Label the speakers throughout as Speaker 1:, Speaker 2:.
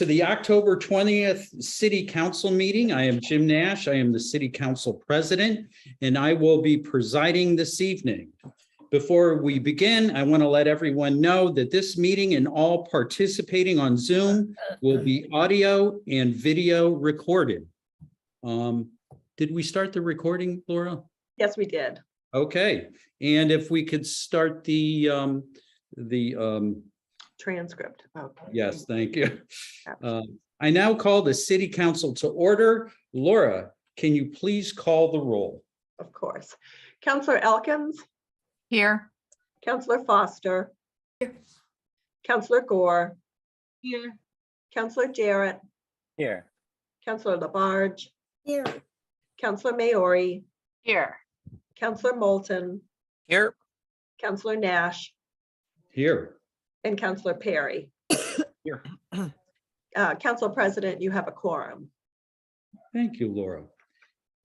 Speaker 1: to the October 20th City Council meeting. I am Jim Nash. I am the City Council President, and I will be presiding this evening. Before we begin, I want to let everyone know that this meeting and all participating on Zoom will be audio and video recorded. Did we start the recording, Laura?
Speaker 2: Yes, we did.
Speaker 1: Okay, and if we could start the
Speaker 2: Transcript. Okay.
Speaker 1: yes, thank you. I now call the City Council to order. Laura, can you please call the roll?
Speaker 2: Of course. Councillor Elkins.
Speaker 3: Here.
Speaker 2: Councillor Foster.
Speaker 3: Here.
Speaker 2: Councillor Gore.
Speaker 3: Here.
Speaker 2: Councillor Jarrett.
Speaker 4: Here.
Speaker 2: Councillor Labarge.
Speaker 3: Here.
Speaker 2: Councillor Maori.
Speaker 3: Here.
Speaker 2: Councillor Moulton.
Speaker 4: Here.
Speaker 2: Councillor Nash.
Speaker 1: Here.
Speaker 2: And Councillor Perry.
Speaker 4: Here.
Speaker 2: Council President, you have a quorum.
Speaker 1: Thank you, Laura.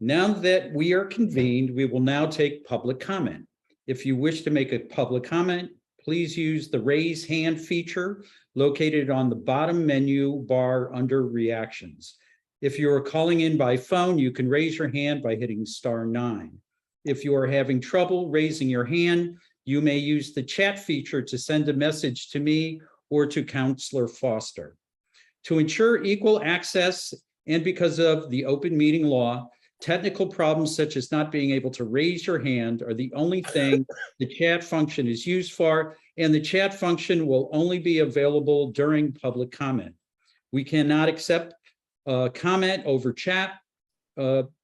Speaker 1: Now that we are convened, we will now take public comment. If you wish to make a public comment, please use the raise hand feature located on the bottom menu bar under reactions. If you are calling in by phone, you can raise your hand by hitting *9. If you are having trouble raising your hand, you may use the chat feature to send a message to me or to Councillor Foster. To ensure equal access and because of the open meeting law, technical problems such as not being able to raise your hand are the only thing the chat function is used for, and the chat function will only be available during public comment. We cannot accept comment over chat,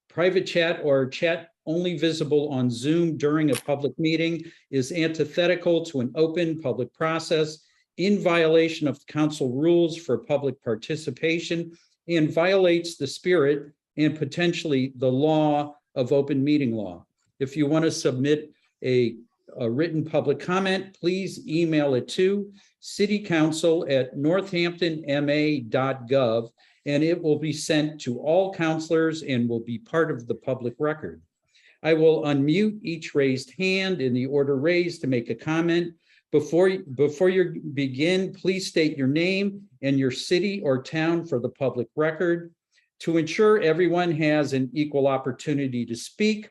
Speaker 1: private chat, or chat only visible on Zoom during a public meeting is antithetical to an open public process, in violation of council rules for public participation, and violates the spirit and potentially the law of open meeting law. If you want to submit a written public comment, please email it to citycouncil@northamptonma.gov, and it will be sent to all councilors and will be part of the public record. I will unmute each raised hand in the order raised to make a comment. Before you begin, please state your name and your city or town for the public record. To ensure everyone has an equal opportunity to speak,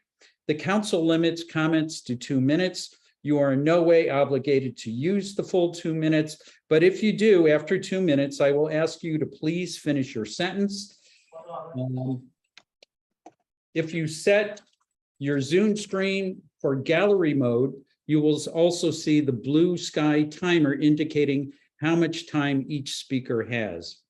Speaker 1: the council limits comments to 2 minutes. You are in no way obligated to use the full 2 minutes, but if you do, after 2 minutes, I will ask you to please finish your sentence. If you set your Zoom screen for gallery mode, you will also see the blue sky timer indicating how much time each speaker has.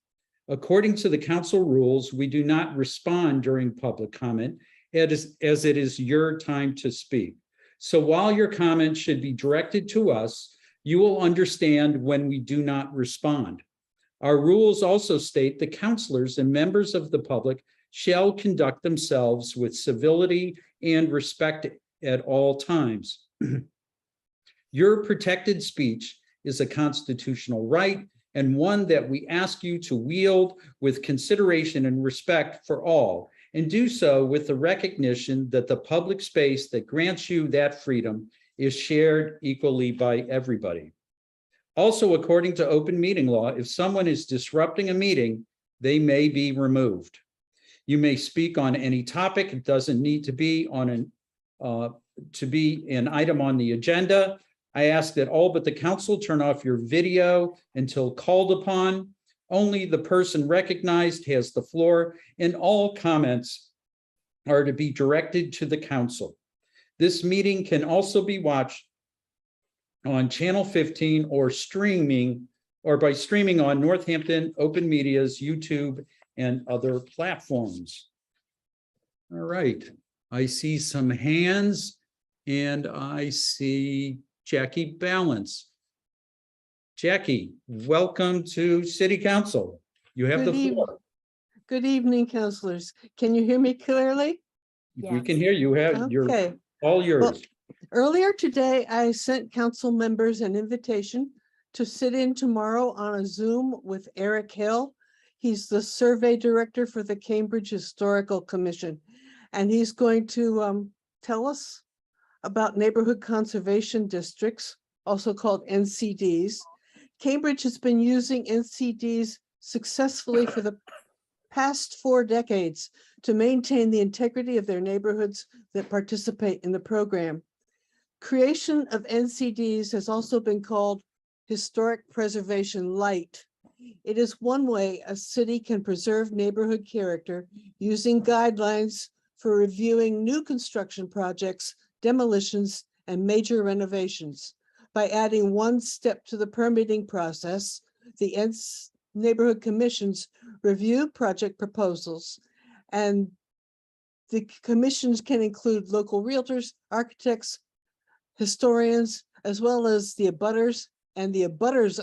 Speaker 1: According to the council rules, we do not respond during public comment as it is your time to speak. So while your comment should be directed to us, you will understand when we do not respond. Our rules also state that councilors and members of the public shall conduct themselves with civility and respect at all times. Your protected speech is a constitutional right and one that we ask you to wield with consideration and respect for all, and do so with the recognition that the public space that grants you that freedom is shared equally by everybody. Also, according to open meeting law, if someone is disrupting a meeting, they may be removed. You may speak on any topic. It doesn't need to be on an item on the agenda. I ask that all but the council turn off your video until called upon. Only the person recognized has the floor, and all comments are to be directed to the council. This meeting can also be watched on Channel 15 or by streaming on Northampton Open Media's YouTube and other platforms. All right, I see some hands and I see Jackie Balance. Jackie, welcome to City Council. You have the floor.
Speaker 5: Good evening, councilors. Can you hear me clearly?
Speaker 1: We can hear you. Have your
Speaker 5: Okay.
Speaker 1: all yours.
Speaker 5: Well, earlier today, I sent council members an invitation to sit in tomorrow on a Zoom with Eric Hill. He's the survey director for the Cambridge Historical Commission, and he's going to tell us about neighborhood conservation districts, also called NCDs. Cambridge has been using NCDs successfully for the past 4 decades to maintain the integrity of their neighborhoods that participate in the program. Creation of NCDs has also been called Historic Preservation Light. It is one way a city can preserve neighborhood character using guidelines for reviewing new construction projects, demolitions, and major renovations. By adding one step to the permitting process, the neighborhood commissions review project proposals, and the commissions can include local realtors, architects, historians, as well as the abutters and the abutters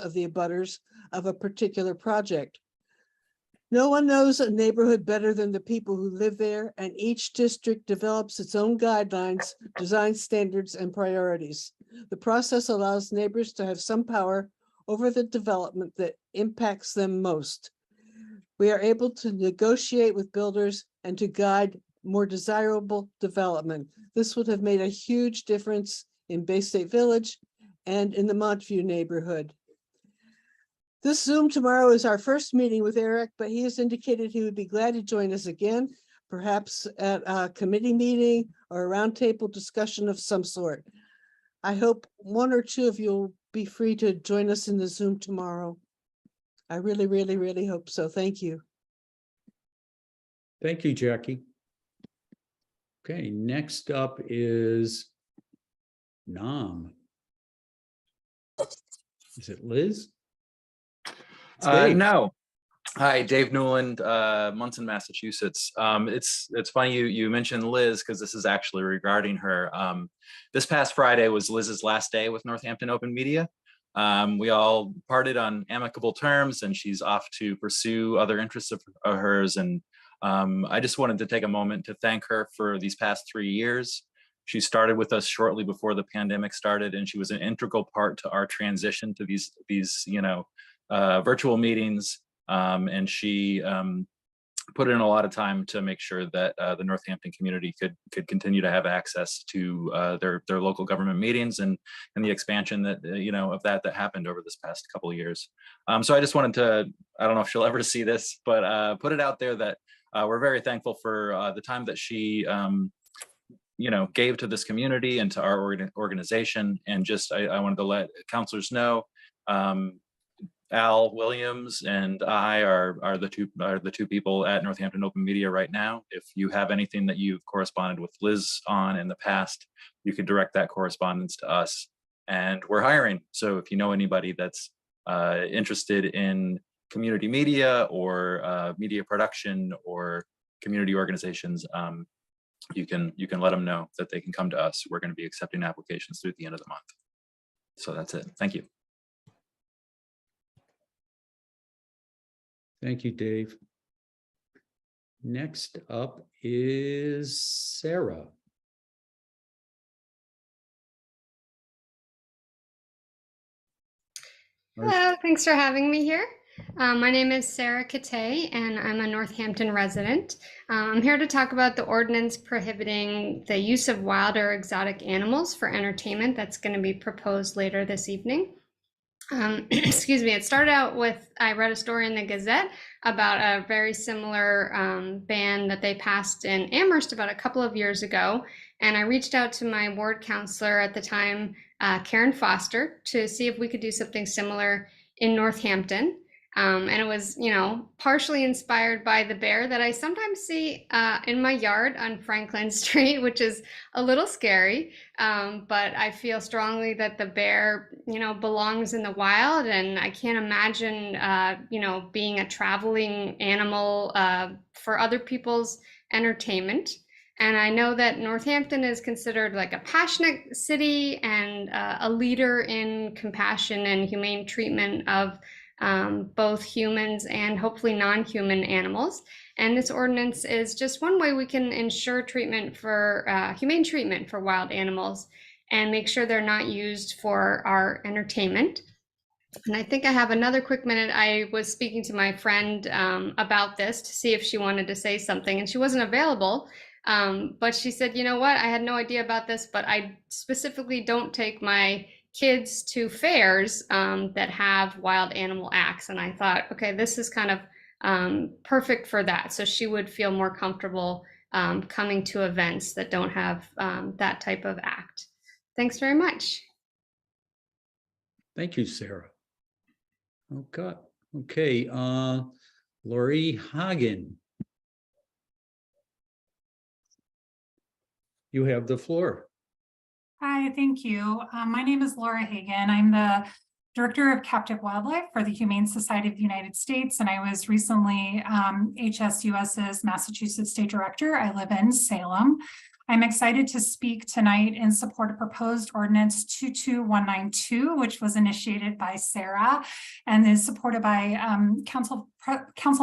Speaker 5: of a particular project. No one knows a neighborhood better than the people who live there, and each district develops its own guidelines, design standards, and priorities. The process allows neighbors to have some power over the development that impacts them most. We are able to negotiate with builders and to guide more desirable development. This would have made a huge difference in Bay State Village and in the Montview neighborhood. This Zoom tomorrow is our first meeting with Eric, but he has indicated he would be glad to join us again, perhaps at a committee meeting or a roundtable discussion of some sort. I hope 1 or 2 of you will be free to join us in the Zoom tomorrow. I really, really, really hope so. Thank you.
Speaker 1: Thank you, Jackie. Okay, next up is Nam. Is it Liz? It's Dave.
Speaker 4: No. Hi, Dave Newland, Munson, Massachusetts. It's funny you mentioned Liz, because this is actually regarding her. This past Friday was Liz's last day with Northampton Open Media. We all parted on amicable terms, and she's off to pursue other interests of hers. And I just wanted to take a moment to thank her for these past 3 years. She started with us shortly before the pandemic started, and she was an integral part to our transition to these virtual meetings. And she put in a lot of time to make sure that the Northampton community could continue to have access to their local government meetings and the expansion that of that happened over this past couple of years. So I just wanted to, I don't know if she'll ever see this, but put it out there that we're very thankful for the time that she gave to this community and to our organization. And just I wanted to let counselors know. Al Williams and I are the two people at Northampton Open Media right now. If you have anything that you've corresponded with Liz on in the past, you could direct that correspondence to us. And we're hiring. So if you know anybody that's interested in community media or media production or community organizations, you can let them know that they can come to us. We're going to be accepting applications through the end of the month. So that's it. Thank you.
Speaker 1: Thank you, Dave. Next up is Sarah.
Speaker 6: Hello, thanks for having me here. My name is Sarah Katay, and I'm a Northampton resident. I'm here to talk about the ordinance prohibiting the use of wild or exotic animals for entertainment that's going to be proposed later this evening. Excuse me, it started out with, I read a story in the Gazette about a very similar ban that they passed in Amherst about a couple of years ago. And I reached out to my ward counselor at the time, Karen Foster, to see if we could do something similar in Northampton. And it was, partially inspired by the bear that I sometimes see in my yard on Franklin Street, which is a little scary. But I feel strongly that the bear, belongs in the wild, and I can't imagine, being a traveling animal for other people's entertainment. And I know that Northampton is considered like a passionate city and a leader in compassion and humane treatment of both humans and hopefully non-human animals. And this ordinance is just one way we can ensure treatment for humane treatment for wild animals and make sure they're not used for our entertainment. And I think I have another quick minute. I was speaking to my friend about this to see if she wanted to say something, and she wasn't available. But she said, you know what, I had no idea about this, but I specifically don't take my kids to fairs that have wild animal acts. And I thought, okay, this is kind of perfect for that. So she would feel more comfortable coming to events that don't have that type of act. Thanks very much.
Speaker 1: Thank you, Sarah. Okay, okay, Lori Hagen. You have the floor.
Speaker 7: Hi, thank you. My name is Laura Hagan. I'm the Director of Captive Wildlife for the Humane Society of the United States, and I was recently HSUS's Massachusetts State Director. I live in Salem. I'm excited to speak tonight in support of proposed ordinance 22192, which was initiated by Sarah and is supported by Council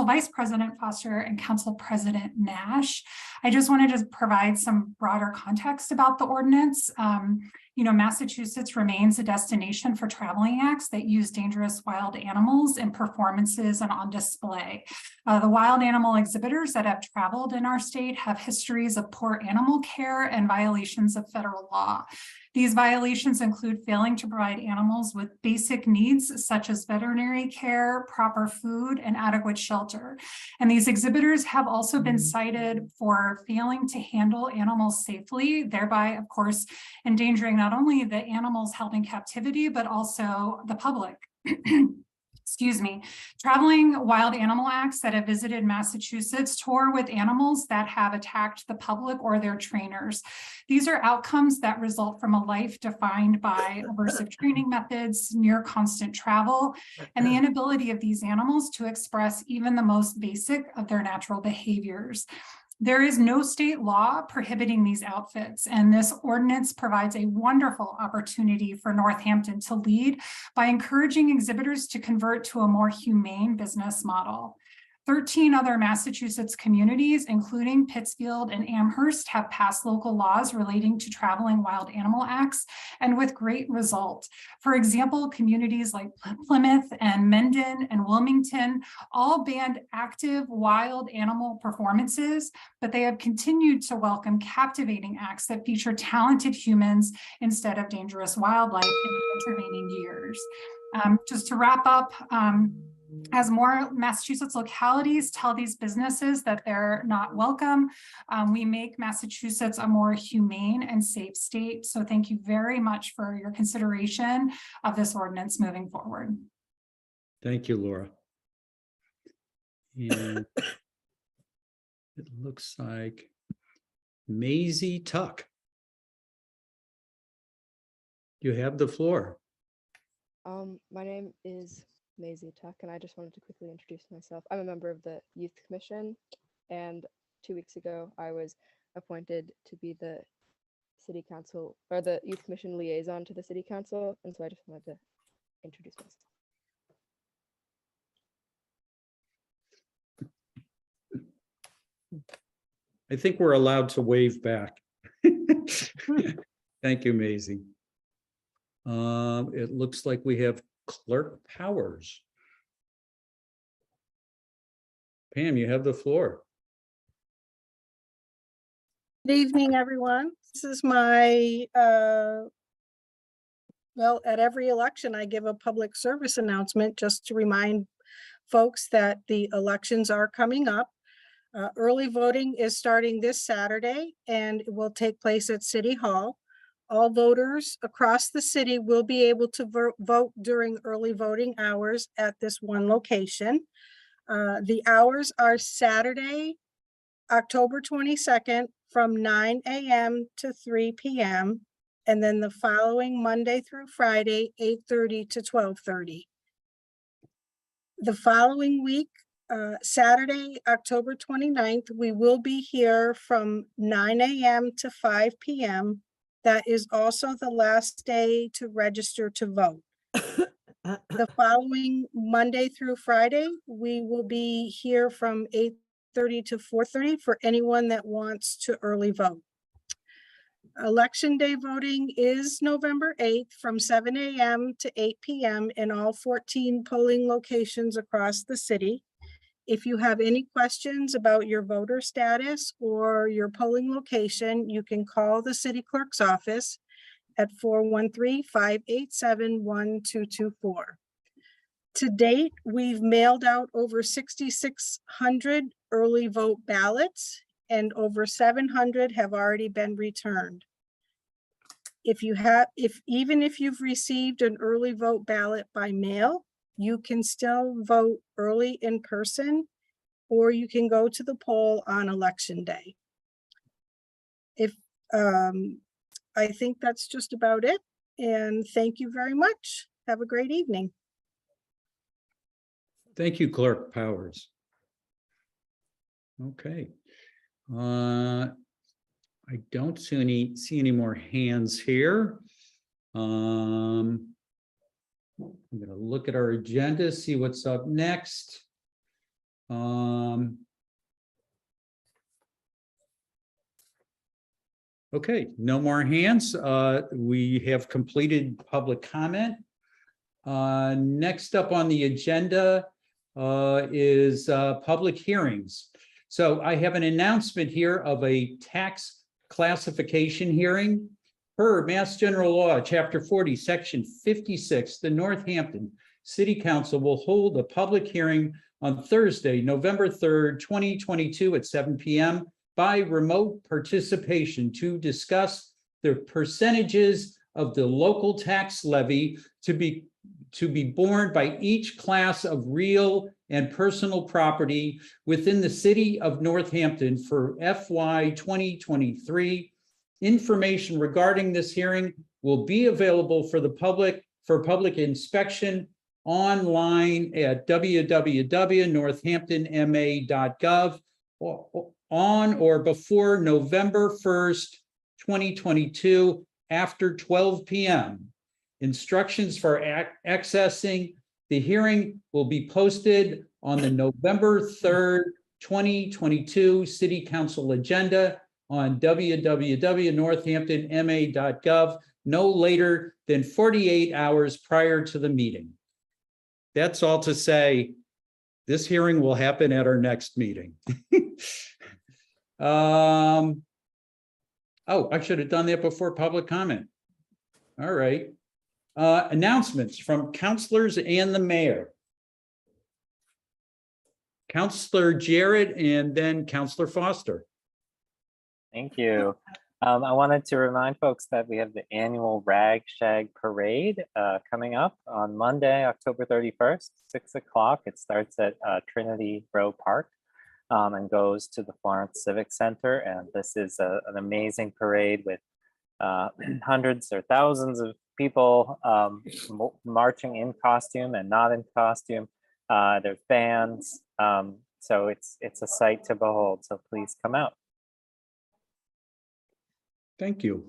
Speaker 7: Vice President Foster and Council President Nash. I just wanted to provide some broader context about the ordinance. Massachusetts remains a destination for traveling acts that use dangerous wild animals in performances and on display. The wild animal exhibitors that have traveled in our state have histories of poor animal care and violations of federal law. These violations include failing to provide animals with basic needs such as veterinary care, proper food, and adequate shelter. And these exhibitors have also been cited for failing to handle animals safely, thereby, of course, endangering not only the animals held in captivity, but also the public. Excuse me. Traveling wild animal acts that have visited Massachusetts tour with animals that have attacked the public or their trainers. These are outcomes that result from a life defined by aversive training methods, near constant travel, and the inability of these animals to express even the most basic of their natural behaviors. There is no state law prohibiting these outfits, and this ordinance provides a wonderful opportunity for Northampton to lead by encouraging exhibitors to convert to a more humane business model. 13 other Massachusetts communities, including Pittsfield and Amherst, have passed local laws relating to traveling wild animal acts, and with great result. For example, communities like Plymouth and Mendon and Wilmington all banned active wild animal performances, but they have continued to welcome captivating acts that feature talented humans instead of dangerous wildlife in the intervening years. Just to wrap up, as more Massachusetts localities tell these businesses that they're not welcome, we make Massachusetts a more humane and safe state. So thank you very much for your consideration of this ordinance moving forward.
Speaker 1: Thank you, Laura. And it looks like Maisie Tuck. You have the floor.
Speaker 8: My name is Maisie Tuck, and I just wanted to quickly introduce myself. I'm a member of the Youth Commission, and 2 weeks ago I was appointed to be the City Council or the Youth Commission liaison to the City Council, and so I just wanted to introduce myself.
Speaker 1: I think we're allowed to wave back. Thank you, Maisie. It looks like we have Clerk Powers. Pam, you have the floor.
Speaker 9: Good evening, everyone. This is my, well, at every election, I give a public service announcement just to remind folks that the elections are coming up. Early voting is starting this Saturday and it will take place at City Hall. All voters across the city will be able to vote during early voting hours at this one location. The hours are Saturday, October 22nd from 9 a.m. to 3 p.m. and then the following Monday through Friday, 8:30 to 12:30. The following week, Saturday, October 29th, we will be here from 9 a.m. to 5 p.m. That is also the last day to register to vote. The following Monday through Friday, we will be here from 8:30 to 4:30 for anyone that wants to early vote. Election day voting is November 8th from 7 a.m. to 8 p.m. in all 14 polling locations across the city. If you have any questions about your voter status or your polling location, you can call the city clerk's office at 413-587-1224. To date, we've mailed out over 6,600 early vote ballots, and over 700 have already been returned. Even if you've received an early vote ballot by mail, you can still vote early in person, or you can go to the poll on election day. I think that's just about it. And thank you very much. Have a great evening.
Speaker 1: Thank you, Clerk Powers. Okay. I don't see any more hands here. I'm going to look at our agenda, see what's up next. Okay, no more hands. We have completed public comment. Next up on the agenda is public hearings. So I have an announcement here of a tax classification hearing. Per Mass General Law, Chapter 40, Section 56, the Northampton City Council will hold a public hearing on Thursday, November 3rd, 2022 at 7 p.m. by remote participation to discuss the percentages of the local tax levy to be borne by each class of real and personal property within the city of Northampton for FY 2023. Information regarding this hearing will be available for the public inspection online at www.northamptonma.gov on or before November 1st, 2022 after 12 p.m. Instructions for accessing the hearing will be posted on the November 3rd, 2022 City Council agenda on www.northamptonma.gov no later than 48 hours prior to the meeting. That's all to say, this hearing will happen at our next meeting. Oh, I should have done that before public comment. All right. Announcements from councilors and the mayor. Councilor Jarrett and then Councilor Foster.
Speaker 10: Thank you. I wanted to remind folks that we have the annual Shag parade coming up on Monday, October 31st, 6 o'clock. It starts at Trinity Row Park and goes to the Florence Civic Center. And this is an amazing parade with hundreds or thousands of people marching in costume and not in costume. There's bands. So it's a sight to behold. So please come out.
Speaker 1: Thank you.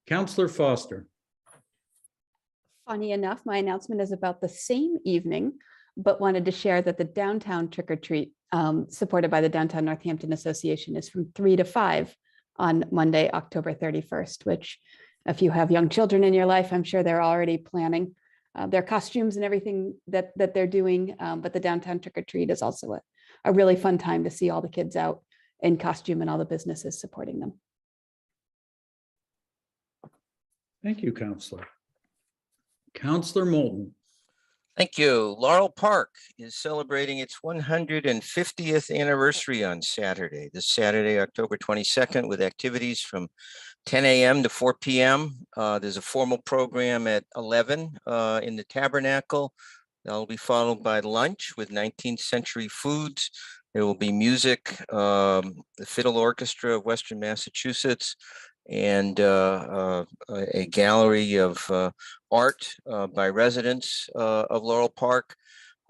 Speaker 1: Councilor Foster.
Speaker 11: Funny enough, my announcement is about the same evening, but wanted to share that the downtown trick or treat supported by the Downtown Northampton Association is from 3 to 5 on Monday, October 31st, which if you have young children in your life, I'm sure they're already planning their costumes and everything that they're doing. But the downtown trick or treat is also a really fun time to see all the kids out in costume and all the businesses supporting them.
Speaker 1: Thank you, Councilor. Councilor Moulton.
Speaker 12: Thank you. Laurel Park is celebrating its 150th anniversary on Saturday, this Saturday, October 22nd, with activities from 10 a.m. to 4 p.m. There's a formal program at 11 in the Tabernacle. That'll be followed by lunch with 19th century foods. There will be music, the Fiddle Orchestra of Western Massachusetts, and a gallery of art by residents of Laurel Park.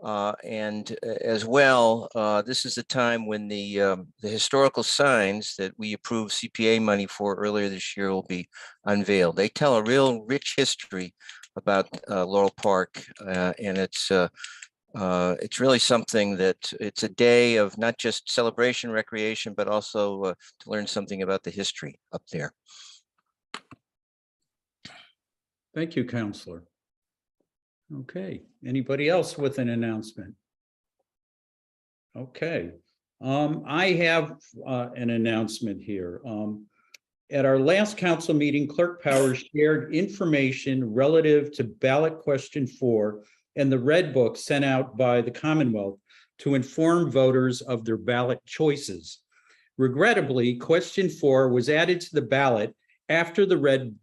Speaker 12: And as well, this is the time when the historical signs that we approved CPA money for earlier this year will be unveiled. They tell a real rich history about Laurel Park, and it's really something that it's a day of not just celebration, recreation, but also to learn something about the history up there.
Speaker 1: Thank you, Councilor. Okay, anybody else with an announcement? Okay, I have an announcement here. At our last council meeting, Clerk Powers shared information relative to ballot question 4 and the red book sent out by the Commonwealth to inform voters of their ballot choices. Regrettably, question 4 was added to the ballot after the red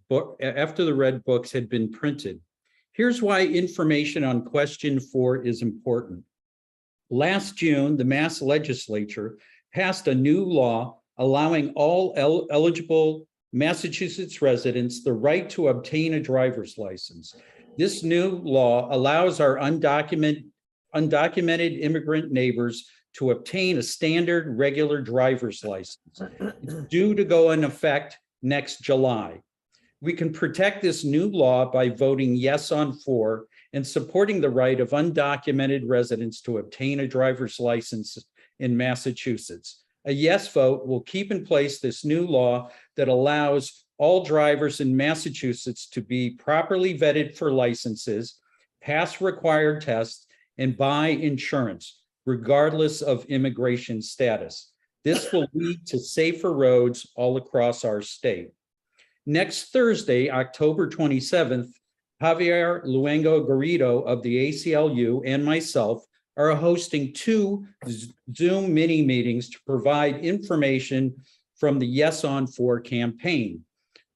Speaker 1: books had been printed. Here's why information on question 4 is important. Last June, the Mass Legislature passed a new law allowing all eligible Massachusetts residents the right to obtain a driver's license. This new law allows our undocumented immigrant neighbors to obtain a standard regular driver's license. It's due to go in effect next July. We can protect this new law by voting yes on 4 and supporting the right of undocumented residents to obtain a driver's license in Massachusetts. A yes vote will keep in place this new law that allows all drivers in Massachusetts to be properly vetted for licenses, pass required tests, and buy insurance, regardless of immigration status. This will lead to safer roads all across our state. Next Thursday, October 27th, Javier Luengo Garrido of the ACLU and myself are hosting 2 Zoom mini meetings to provide information from the Yes on 4 campaign,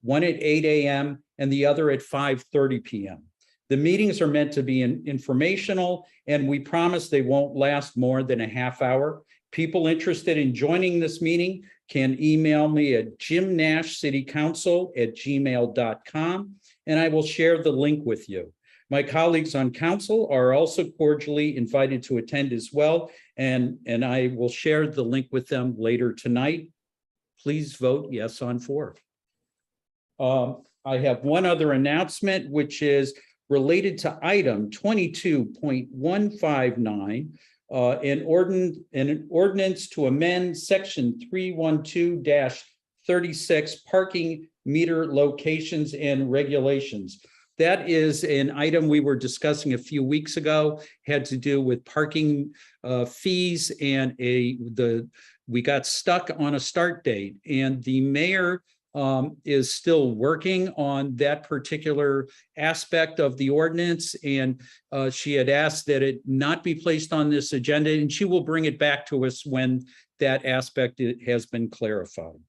Speaker 1: one at 8 a.m. and the other at 5:30 p.m. The meetings are meant to be informational, and we promise they won't last more than a half hour. People interested in joining this meeting can email me at jimnashcitycouncil@gmail.com, and I will share the link with you. My colleagues on council are also cordially invited to attend as well, and I will share the link with them later tonight. Please vote yes on 4. I have one other announcement, which is related to item 22.159, an ordinance to amend section 312-36 parking meter locations and regulations. That is an item we were discussing a few weeks ago, had to do with parking fees, and we got stuck on a start date, and the mayor is still working on that particular aspect of the ordinance, and she had asked that it not be placed on this agenda, and she will bring it back to us when that aspect has been clarified.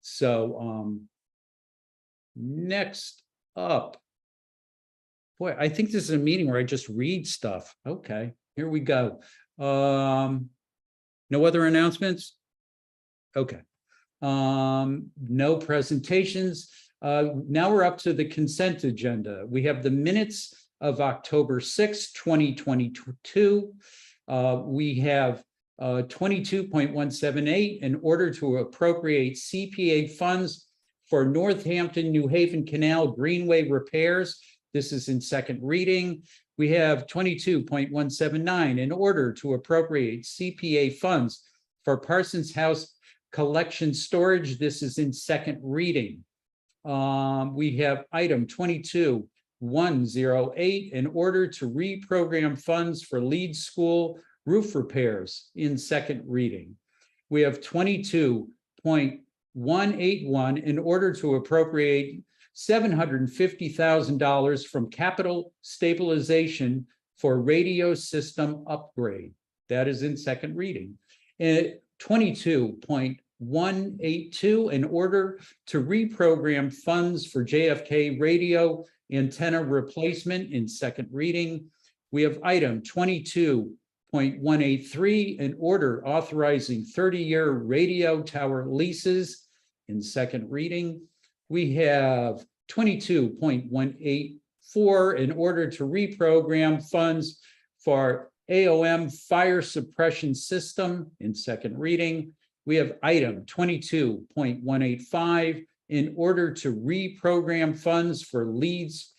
Speaker 1: So next up, boy, I think this is a meeting where I just read stuff. Okay, here we go. No other announcements? Okay. No presentations. Now we're up to the consent agenda. We have the minutes of October 6, 2022. We have 22.178, in order to appropriate CPA funds for Northampton, New Haven Canal Greenway repairs. This is in second reading. We have 22.179, in order to appropriate CPA funds for Parsons House collection storage. This is in second reading. We have item 22.108, in order to reprogram funds for Leeds School roof repairs, in second reading. We have 22.181, in order to appropriate $750,000 from capital stabilization for radio system upgrade. That is in second reading. And 22.182, in order to reprogram funds for JFK radio antenna replacement, in second reading. We have item 22.183, in order authorizing 30-year radio tower leases, in second reading. We have 22.184, in order to reprogram funds for AOM fire suppression system, in second reading. We have item 22.185, in order to reprogram funds for Leeds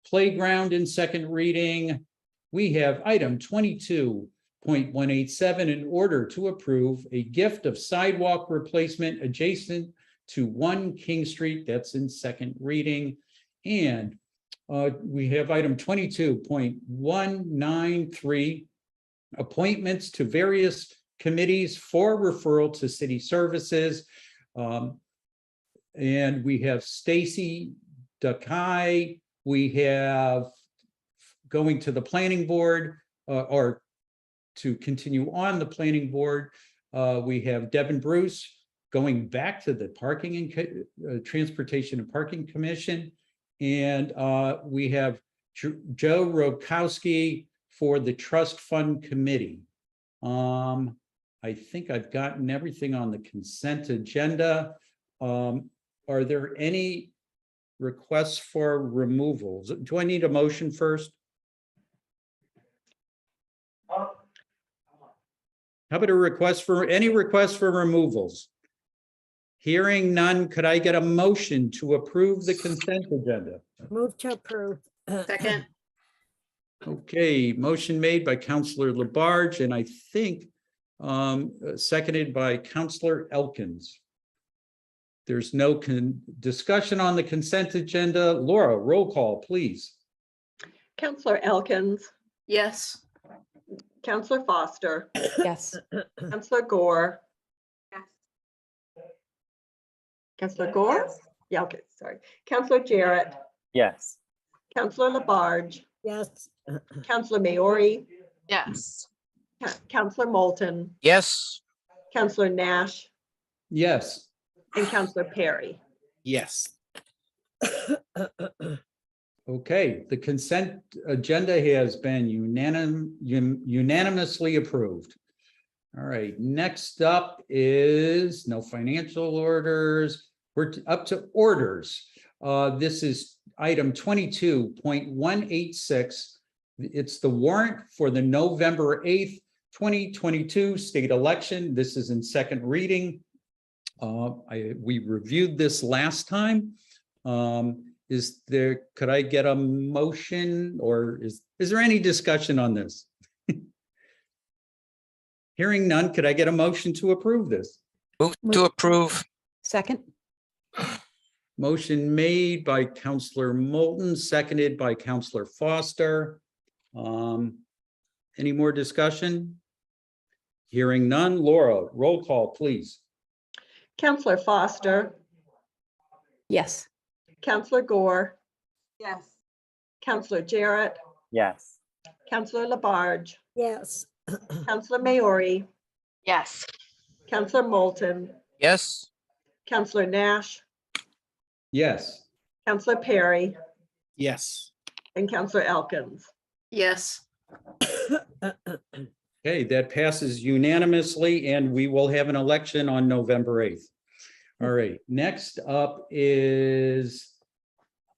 Speaker 1: playground, in second reading. We have item 22.187, in order to approve a gift of sidewalk replacement adjacent to 1 King Street. That's in second reading. And we have item 22.193, appointments to various committees for referral to city services. And we have Stacy Dakai. We have going to the planning board, or to continue on the planning board. We have Devin Bruce going back to the Parking and Transportation and Parking Commission. And we have Joe Rokowski for the Trust Fund Committee. I think I've gotten everything on the consent agenda. Are there any requests for removals? Do I need a motion first? How about a request for any requests for removals? Hearing none, could I get a motion to approve the consent agenda?
Speaker 9: Move to approve.
Speaker 3: Second.
Speaker 1: Okay, motion made by Counselor Labarge, and I think seconded by Counselor Elkins. There's no discussion on the consent agenda. Laura, roll call, please.
Speaker 2: Counselor Elkins,
Speaker 3: Yes.
Speaker 2: Counselor Foster,
Speaker 11: Yes.
Speaker 2: Counselor Gore. Counselor Gore? Yeah, okay, sorry. Counselor Jarrett,
Speaker 10: Yes.
Speaker 2: Counselor Labarge,
Speaker 9: Yes.
Speaker 2: Counselor Maori,
Speaker 3: Yes.
Speaker 2: Counselor Moulton,
Speaker 12: Yes.
Speaker 2: Counselor Nash,
Speaker 1: Yes.
Speaker 2: and Counselor Perry.
Speaker 12: Yes.
Speaker 1: Okay, the consent agenda has been unanimously approved. All right, next up is no financial orders. We're up to orders. This is item 22.186. It's the warrant for the November 8th, 2022 state election. This is in second reading. We reviewed this last time. Could I get a motion, or is there any discussion on this? Hearing none, could I get a motion to approve this?
Speaker 12: Move to approve.
Speaker 11: Second.
Speaker 1: Motion made by Counselor Moulton, seconded by Counselor Foster. Any more discussion? Hearing none. Laura, roll call, please.
Speaker 2: Counselor Foster,
Speaker 11: Yes.
Speaker 2: Counselor Gore. Yes. Counselor Jarrett,
Speaker 10: Yes.
Speaker 2: Counselor Labarge,
Speaker 9: Yes.
Speaker 2: Counselor Maori,
Speaker 3: Yes.
Speaker 2: Counselor Moulton,
Speaker 12: Yes.
Speaker 2: Counselor Nash,
Speaker 1: Yes.
Speaker 2: Counselor Perry,
Speaker 12: Yes.
Speaker 2: and Counselor Elkins.
Speaker 3: Yes.
Speaker 1: Okay, that passes unanimously, and we will have an election on November 8th. All right, next up is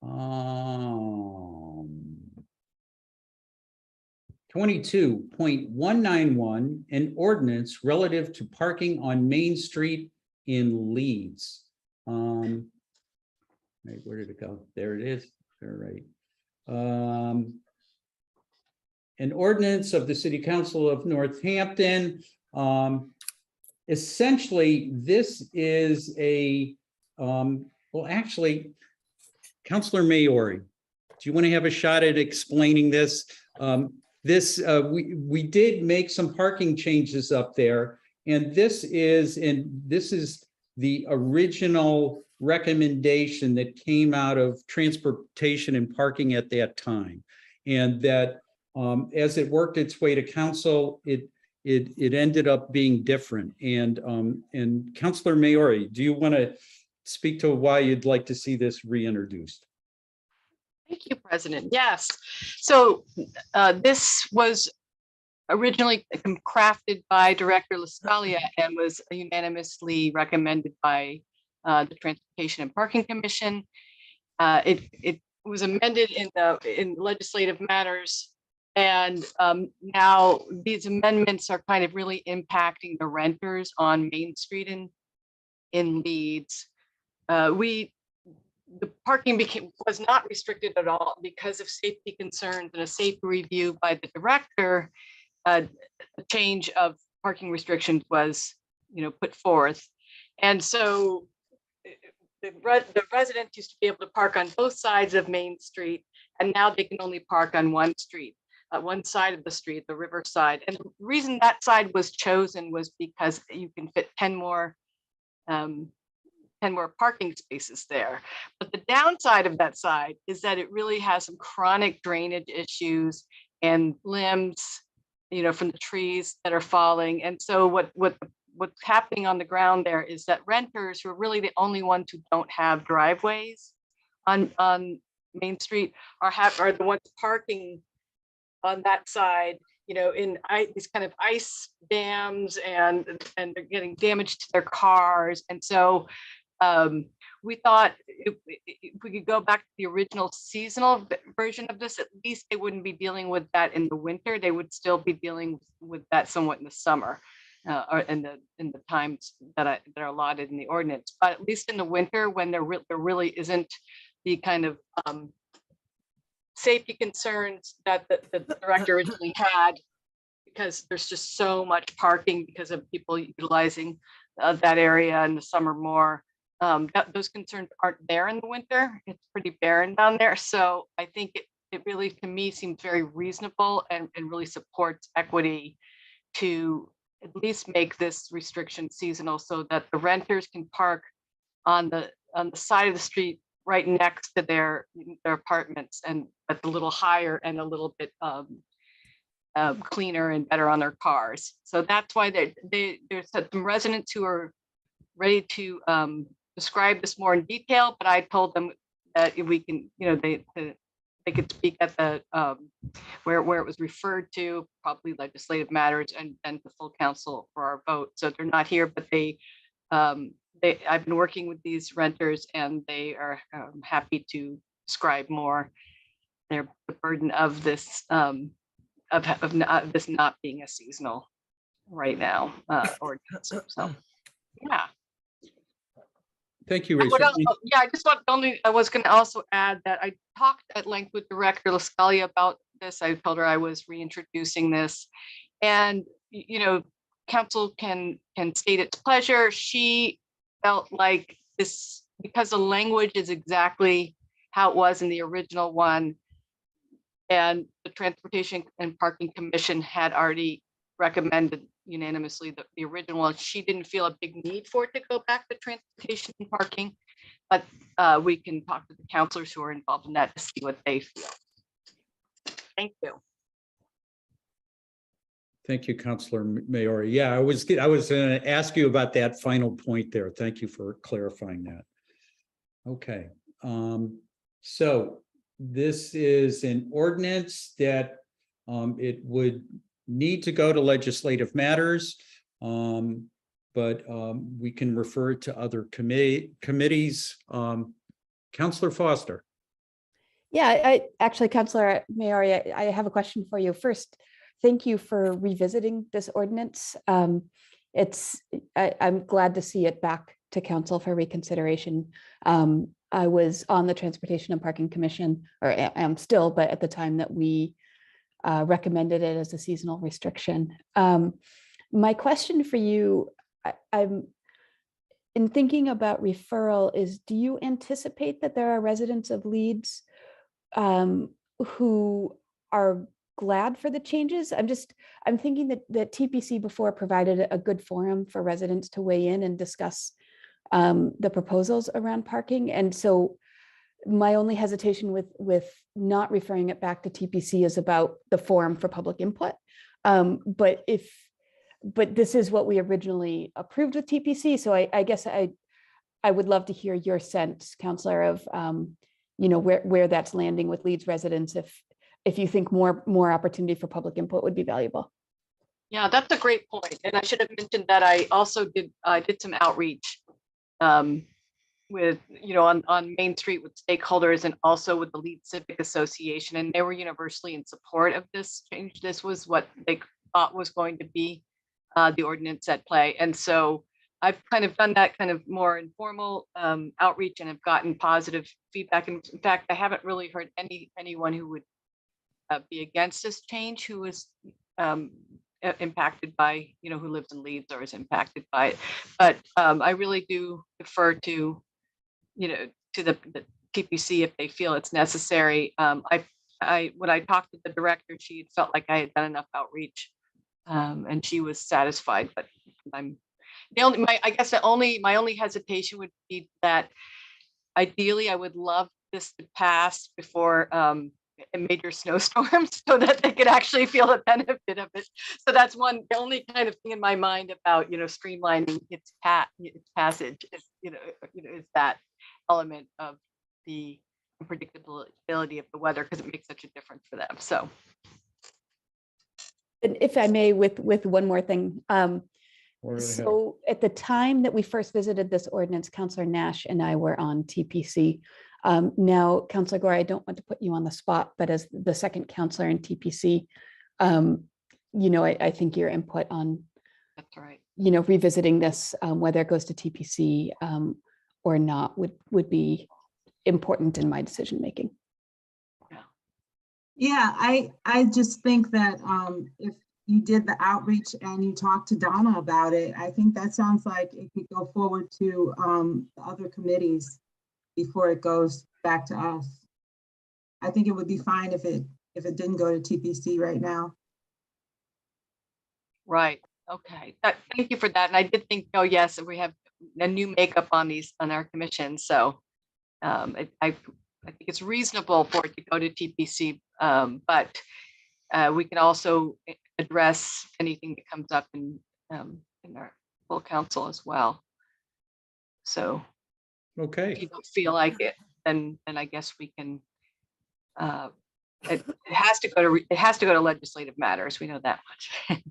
Speaker 1: 22.191, an ordinance relative to parking on Main Street in Leeds. Wait, where did it go? There it is. All right. An ordinance of the City Council of Northampton. Essentially, this is a, well, actually, Councilor Maori, do you want to have a shot at explaining this? We did make some parking changes up there, and this is the original recommendation that came out of transportation and parking at that time, and that as it worked its way to council, it ended up being different. And Councilor Maori, do you want to speak to why you'd like to see this reintroduced?
Speaker 3: Thank you, President. Yes. So this was originally crafted by Director LaScalia and was unanimously recommended by the Transportation and Parking Commission. It was amended in legislative matters. And now these amendments are kind of really impacting the renters on Main Street in Leeds. The parking was not restricted at all because of safety concerns, and a safety review by the director. A change of parking restrictions was, put forth, and so the residents used to be able to park on both sides of Main Street, and now they can only park on one street. One side of the street, the river side. And the reason that side was chosen was because you can fit 10 more 10 more parking spaces there. But the downside of that side is that it really has some chronic drainage issues and limbs, you know, from the trees that are falling. And so what's happening on the ground there is that renters, who are really the only ones who don't have driveways on Main Street, are the ones parking on that side, you know, in these kind of ice dams, and they're getting damage to their cars. And so we thought if we could go back to the original seasonal version of this, at least they wouldn't be dealing with that in the winter. They would still be dealing with that somewhat in the summer, or in the times that are allotted in the ordinance. But at least in the winter, when there really isn't the kind of safety concerns that the director originally had, because there's just so much parking because of people utilizing that area in the summer more. Those concerns aren't there in the winter. It's pretty barren down there. So I think it really, to me, seems very reasonable and really supports equity to at least make this restriction seasonal, so that the renters can park on the side of the street right next to their apartments, and at a little higher and a little bit cleaner and better on their cars. So that's why there's some residents who are ready to describe this more in detail, but I told them that if we can, you know, they could speak at the where it was referred to, probably legislative matters, and the full council for our vote. So they're not here, but I've been working with these renters, and they are happy to describe more the burden of this of this not being a seasonal right now ordinance. So yeah.
Speaker 1: Thank you,
Speaker 3: And
Speaker 1: Rachel.
Speaker 3: I was going to also add that I talked at length with Director LaScalia about this. I told her I was reintroducing this, and you know, council can state its pleasure. She felt like this, because the language is exactly how it was in the original one, and the Transportation and Parking Commission had already recommended unanimously the original one. She didn't feel a big need for it to go back to transportation and parking, but we can talk to the counselors who are involved in that to see what they feel. Thank you.
Speaker 1: Thank you, Councilor Maori. Yeah, I was going to ask you about that final point there. Thank you for clarifying that. Okay, so this is an ordinance that it would need to go to legislative matters, but we can refer it to other committees. Councilor Foster.
Speaker 11: Yeah, actually, Councilor Maori, I have a question for you. First, thank you for revisiting this ordinance. I'm glad to see it back to council for reconsideration. I was on the Transportation and Parking Commission, or am still, but at the time that we recommended it as a seasonal restriction. My question for you, I'm in thinking about referral, is do you anticipate that there are residents of Leeds who are glad for the changes? I'm thinking that TPC before provided a good forum for residents to weigh in and discuss the proposals around parking. And so my only hesitation with not referring it back to TPC is about the forum for public input. But this is what we originally approved with TPC. So I guess I would love to hear your sense, Councillor, of you know, where that's landing with Leeds residents, if you think more opportunity for public input would be valuable.
Speaker 3: Yeah, that's a great point. And I should have mentioned that I also did some outreach with, you know, on Main Street with stakeholders, and also with the Leeds Civic Association, and they were universally in support of this change. This was what they thought was going to be the ordinance at play. And so I've kind of done that kind of more informal outreach, and have gotten positive feedback. And in fact, I haven't really heard anyone who would be against this change who was impacted by, you know, who lives in Leeds or is impacted by it. But I really do defer to, you know, to the TPC if they feel it's necessary. When I talked to the director, she felt like I had done enough outreach, and she was satisfied. But my only hesitation would be that ideally I would love this to pass before a major snowstorm so that they could actually feel the benefit of it. So that's the only kind of thing in my mind about, streamlining its passage is, is that element of the unpredictability of the weather, because it makes such a difference for them. So.
Speaker 11: And if I may, with one more thing. So at the time that we first visited this ordinance, Councillor Nash and I were on TPC. Now, Councillor Gore, I don't want to put you on the spot, but as the second councillor in TPC, I think your input on,
Speaker 3: that's right,
Speaker 11: revisiting this, whether it goes to TPC or not, would be important in my decision making.
Speaker 13: Yeah, I just think that if you did the outreach and you talked to Donna about it, I think that sounds like it could go forward to the other committees before it goes back to us. I think it would be fine if it didn't go to TPC right now.
Speaker 3: Right. Okay. Thank you for that. And I did think, oh yes, we have a new makeup on our commission. So I think it's reasonable for it to go to TPC, but we can also address anything that comes up in our full council as well. So,
Speaker 1: Okay.
Speaker 3: if you don't feel like it, then I guess we can. It has to go to legislative matters. We know that much.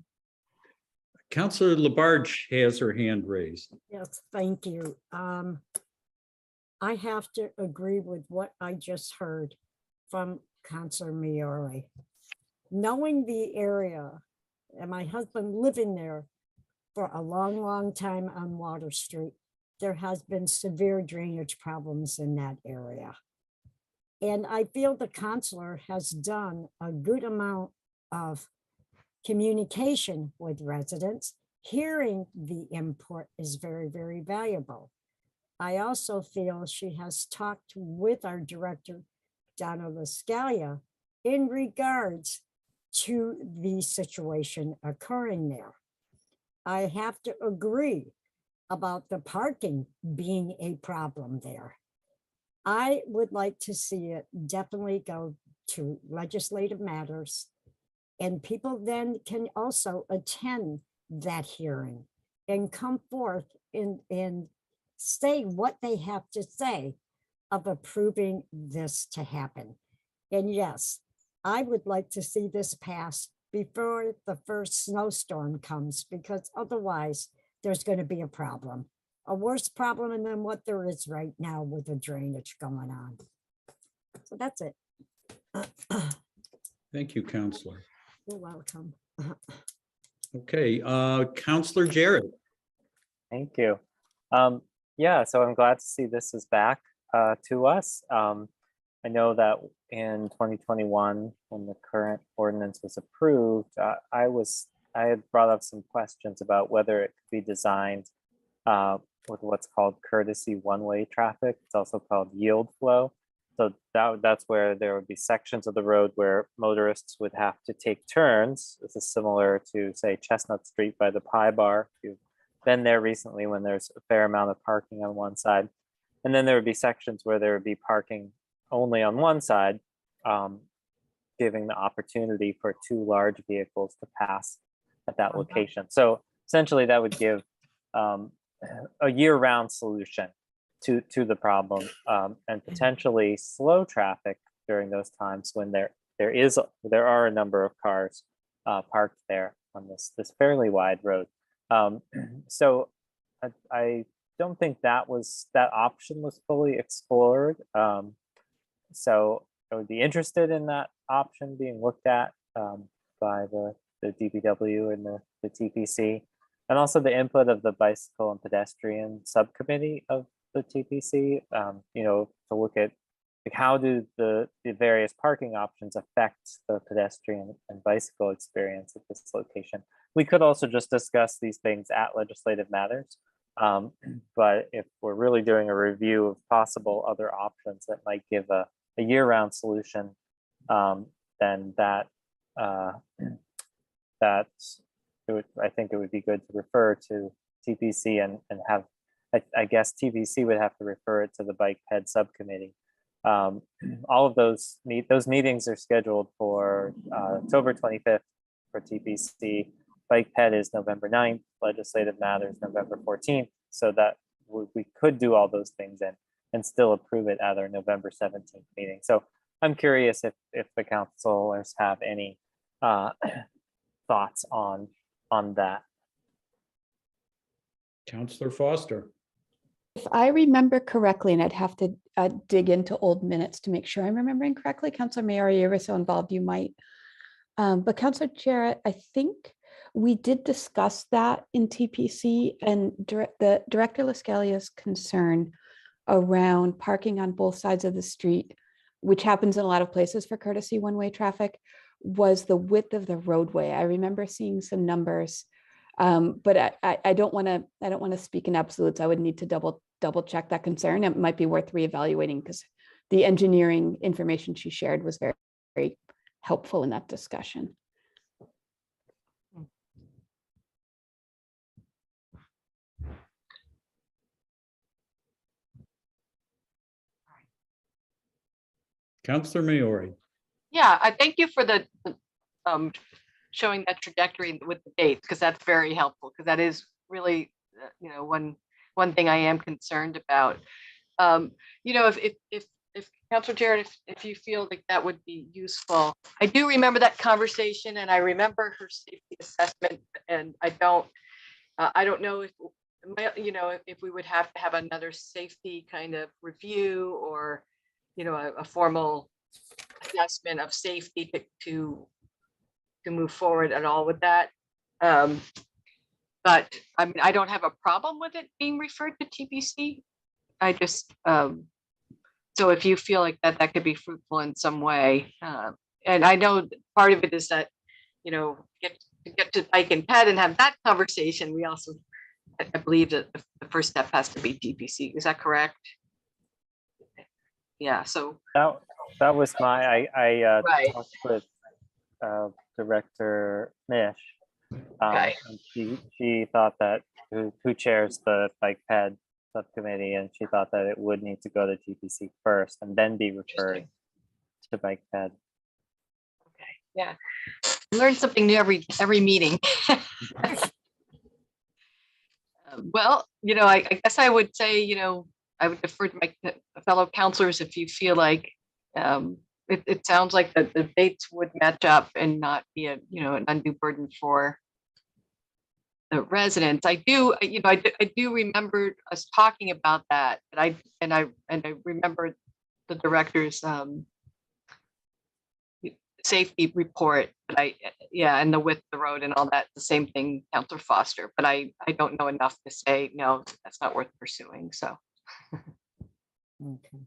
Speaker 1: Councillor Labarge has her hand raised.
Speaker 14: Yes, thank you. I have to agree with what I just heard from Councillor Miore. Knowing the area and my husband living there for a long, long time on Water Street, there has been severe drainage problems in that area. And I feel the councillor has done a good amount of communication with residents. Hearing the input is very, very valuable. I also feel she has talked with our director, Donna Lascalia, in regards to the situation occurring there. I have to agree about the parking being a problem there. I would like to see it definitely go to legislative matters, and people then can also attend that hearing and come forth and say what they have to say of approving this to happen. And yes, I would like to see this pass before the first snowstorm comes, because otherwise there's going to be a problem, a worse problem than what there is right now with the drainage going on. So that's it.
Speaker 1: Thank you, Councillor.
Speaker 14: You're welcome.
Speaker 1: Okay, Councillor Jarrett.
Speaker 10: Thank you. Yeah, so I'm glad to see this is back to us. I know that in 2021, when the current ordinance was approved, I had brought up some questions about whether it could be designed with what's called courtesy one-way traffic. It's also called yield flow. So that's where there would be sections of the road where motorists would have to take turns. This is similar to, say, Chestnut Street by the Pie Bar. If you've been there recently, when there's a fair amount of parking on one side. And then there would be sections where there would be parking only on one side, giving the opportunity for two large vehicles to pass at that location. So essentially that would give a year-round solution to the problem, and potentially slow traffic during those times when there are a number of cars parked there on this fairly wide road. So I don't think that option was fully explored. So I would be interested in that option being looked at by the DPW and the TPC, and also the input of the bicycle and pedestrian subcommittee of the TPC, to look at like, how do the various parking options affect the pedestrian and bicycle experience at this location. We could also just discuss these things at legislative matters. But if we're really doing a review of possible other options that might give a year-round solution, then I think it would be good to refer to TPC and have, I guess TPC would have to refer it to the bike ped subcommittee. All of those meetings are scheduled for October 25th for TPC. Bike ped is November 9th, legislative matters November 14th, so that we could do all those things and still approve it at our November 17th meeting. So I'm curious if the councilors have any thoughts on that.
Speaker 1: Councillor Foster.
Speaker 11: If I remember correctly, and I'd have to dig into old minutes to make sure I'm remembering correctly, Councilor Maori, you were so involved, you might. But Councilor Jarrett, I think we did discuss that in TPC, and the Director Lascalia's concern around parking on both sides of the street, which happens in a lot of places for courtesy one-way traffic, was the width of the roadway. I remember seeing some numbers, but I don't want to speak in absolutes. I would need to double check that concern. It might be worth reevaluating because the engineering information she shared was very, very helpful in that discussion.
Speaker 1: Councillor Maori.
Speaker 3: Yeah, I thank you for the showing that trajectory with the dates, because that's very helpful, because that is really one thing I am concerned about. If Councilor Jarrett, if you feel like that would be useful, I do remember that conversation, and I remember her safety assessment, and I don't know if we would have to have another safety kind of review or a formal assessment of safety to move forward at all with that. But I mean, I don't have a problem with it being referred to TPC. I just so if you feel like that could be fruitful in some way, and I know part of it is that get to bike and ped and have that conversation. We also, I believe that the first step has to be TPC. Is that correct? Yeah. So
Speaker 10: that was I
Speaker 3: right.
Speaker 10: talked with Director Mish.
Speaker 3: Okay.
Speaker 10: And she thought that who chairs the bike ped subcommittee, and she thought that it would need to go to TPC first and then be referred to bike ped.
Speaker 3: Okay. Yeah. Learn something new every meeting. Well, I guess I would say, I would defer to my fellow counselors if you feel like it sounds like the dates would match up and not be an undue burden for the residents. I do remember us talking about that, but I remember the director's safety report, but and the width of the road and all that, the same thing, Councilor Foster, but I don't know enough to say, no, that's not worth pursuing, so.
Speaker 14: Okay.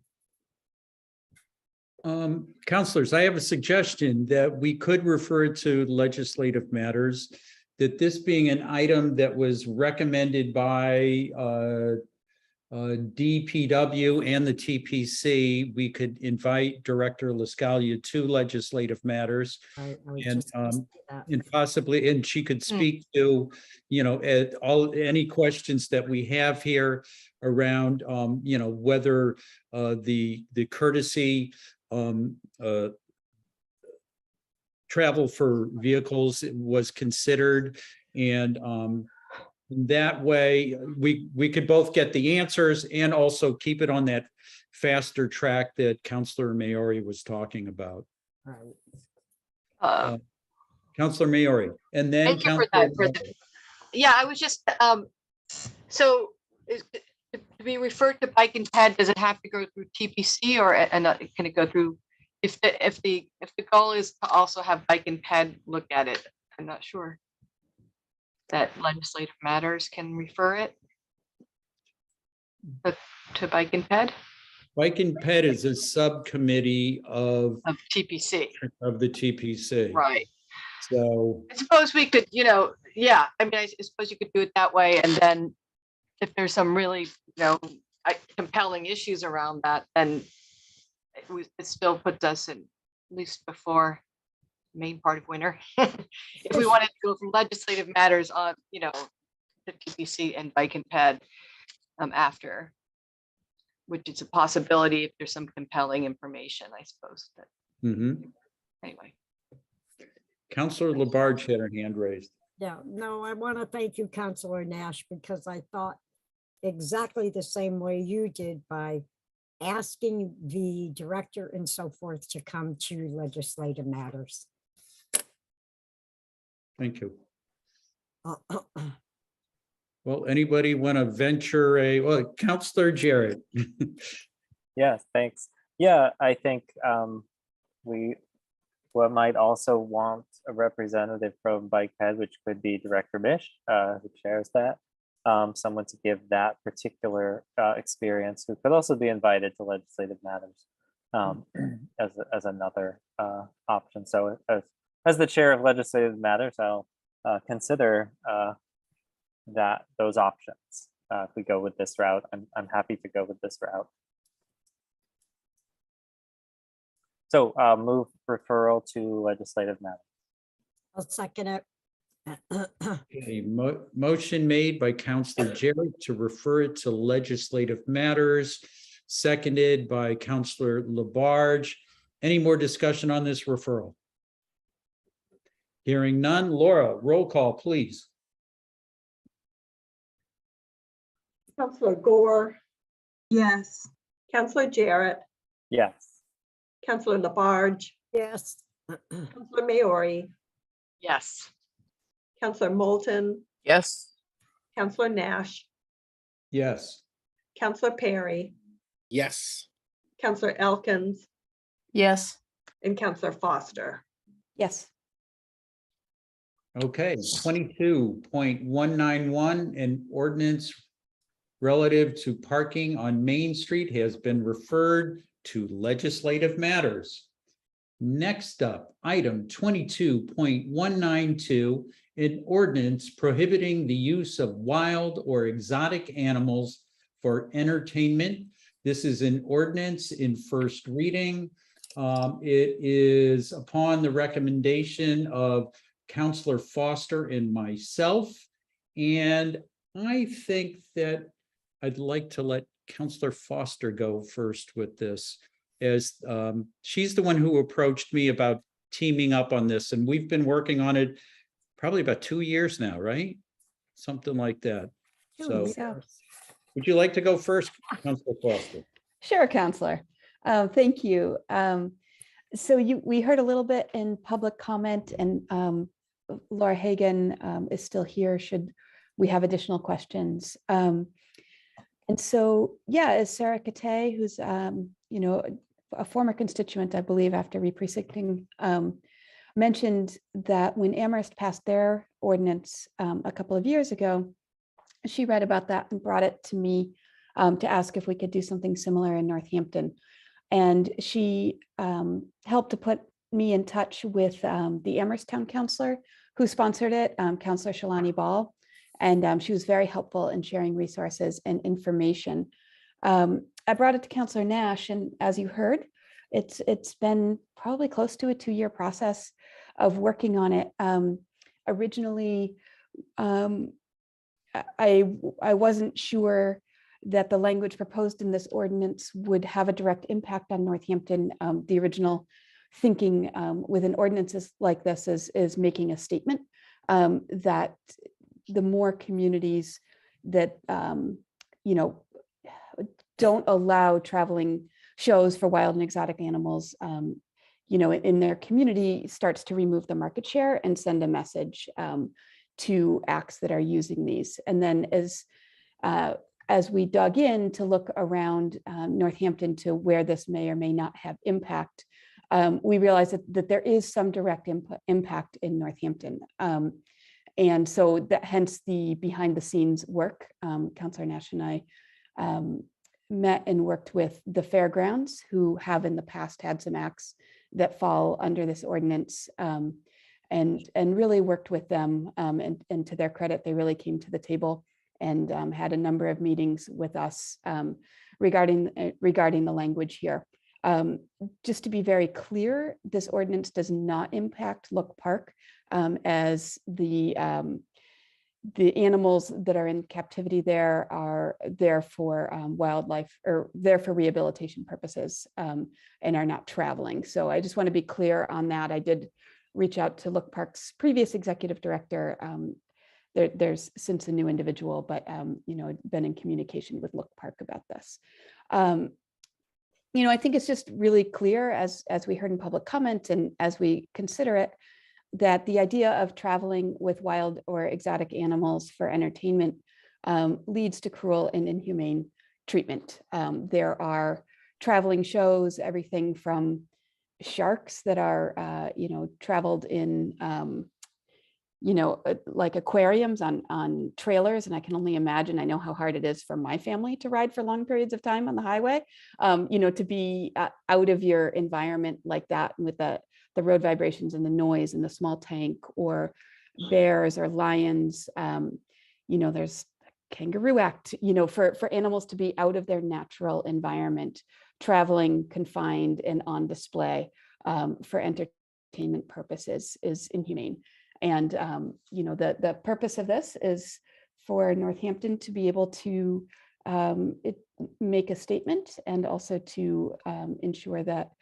Speaker 1: Councilors, I have a suggestion that we could refer to legislative matters, that this being an item that was recommended by DPW and the TPC, we could invite Director Lascalia to legislative matters, and possibly, and she could speak to, any questions that we have here around, whether the courtesy travel for vehicles was considered, and that way we could both get the answers and also keep it on that faster track that Councilor Maori was talking about. Councilor Maori, and then
Speaker 3: thank you for that. Yeah, I was just so to be referred to bike and ped, does it have to go through TPC, or can it go through, if the goal is to also have bike and ped look at it? I'm not sure that legislative matters can refer it to bike and ped.
Speaker 1: Bike and ped is a subcommittee of
Speaker 3: TPC,
Speaker 1: of the TPC,
Speaker 3: right?
Speaker 1: So
Speaker 3: I suppose we could, yeah, I mean, I suppose you could do it that way, and then if there's some really, compelling issues around that, then it still puts us in, at least before the main part of winter. If we wanted to go from legislative matters on, the TPC and bike and ped after, which is a possibility if there's some compelling information, I suppose. But anyway.
Speaker 1: Counselor Labarge had her hand raised.
Speaker 14: Yeah, no, I want to thank you, Councilor Nash, because I thought exactly the same way you did by asking the director and so forth to come to legislative matters.
Speaker 1: Thank you. Well, anybody want to venture well, Counselor Jarrett?
Speaker 10: Yes, thanks. Yeah, I think we might also want a representative from Bike Ped, which could be Director Mish, who chairs that. Someone to give that particular experience, who could also be invited to legislative matters as another option. So as the chair of legislative matters, I'll consider those options. If we go with this route, I'm happy to go with this route. So move referral to legislative matters.
Speaker 14: I'll second it.
Speaker 1: A motion made by Counselor Jarrett to refer it to legislative matters, seconded by Counselor Labarge. Any more discussion on this referral? Hearing none. Laura, roll call, please.
Speaker 2: Counselor Gore,
Speaker 13: Yes.
Speaker 2: Counselor Jarrett,
Speaker 10: Yes.
Speaker 2: Counselor Labarge,
Speaker 14: Yes.
Speaker 2: Counselor Maori,
Speaker 3: Yes.
Speaker 2: Counselor Moulton,
Speaker 3: Yes.
Speaker 2: Counselor Nash,
Speaker 1: Yes.
Speaker 2: Counselor Perry,
Speaker 15: Yes.
Speaker 2: Counselor Elkins,
Speaker 3: Yes.
Speaker 2: and Counselor Foster.
Speaker 11: Yes.
Speaker 1: Okay, 22.191, an ordinance relative to parking on Main Street has been referred to legislative matters. Next up, item 22.192, an ordinance prohibiting the use of wild or exotic animals for entertainment. This is an ordinance in first reading. It is upon the recommendation of Counselor Foster and myself. And I think that I'd like to let Counselor Foster go first with this, as she's the one who approached me about teaming up on this, and we've been working on it probably about 2 years now, right? Something like that. So would you like to go first, Counselor Foster?
Speaker 11: Sure, Counselor. Thank you. So we heard a little bit in public comment, and Laura Hagan is still here should we have additional questions. And so, yeah, as Sarah Kate, who's a former constituent, I believe, after re-precincting, mentioned that when Amherst passed their ordinance a couple of years ago, she read about that and brought it to me to ask if we could do something similar in Northampton. And she helped to put me in touch with the Amherst Town Councilor who sponsored it, Councilor Shalani Ball. And she was very helpful in sharing resources and information. I brought it to Counselor Nash, and as you heard, it's been probably close to a 2-year process of working on it. Originally, I wasn't sure that the language proposed in this ordinance would have a direct impact on Northampton. The original thinking within ordinances like this is making a statement that the more communities that don't allow traveling shows for wild and exotic animals, in their community starts to remove the market share and send a message to acts that are using these. And then as we dug in to look around Northampton to where this may or may not have impact, we realized that there is some direct impact in Northampton. And so that hence the behind the scenes work. Councilor Nash and I met and worked with the fairgrounds, who have in the past had some acts that fall under this ordinance, and really worked with them. And to their credit, they really came to the table and had a number of meetings with us regarding the language here. Just to be very clear, this ordinance does not impact Look Park, as the the animals that are in captivity there are there for wildlife or there for rehabilitation purposes and are not traveling. So I just want to be clear on that. I did reach out to Look Park's previous executive director. There's since a new individual, but you know, been in communication with Look Park about this. You know, I think it's just really clear as we heard in public comment and as we consider it, that the idea of traveling with wild or exotic animals for entertainment leads to cruel and inhumane treatment. There are traveling shows, everything from sharks that are, you know, traveled in, you know, like aquariums on trailers. And I can only imagine, I know how hard it is for my family to ride for long periods of time on the highway, you know, to be out of your environment like that with the road vibrations and the noise and the small tank, or bears or lions. You know, there's Kangaroo Act, you know, for animals to be out of their natural environment, traveling confined and on display for entertainment purposes is inhumane. And, you know, the purpose of this is for Northampton to be able to make a statement and also to ensure that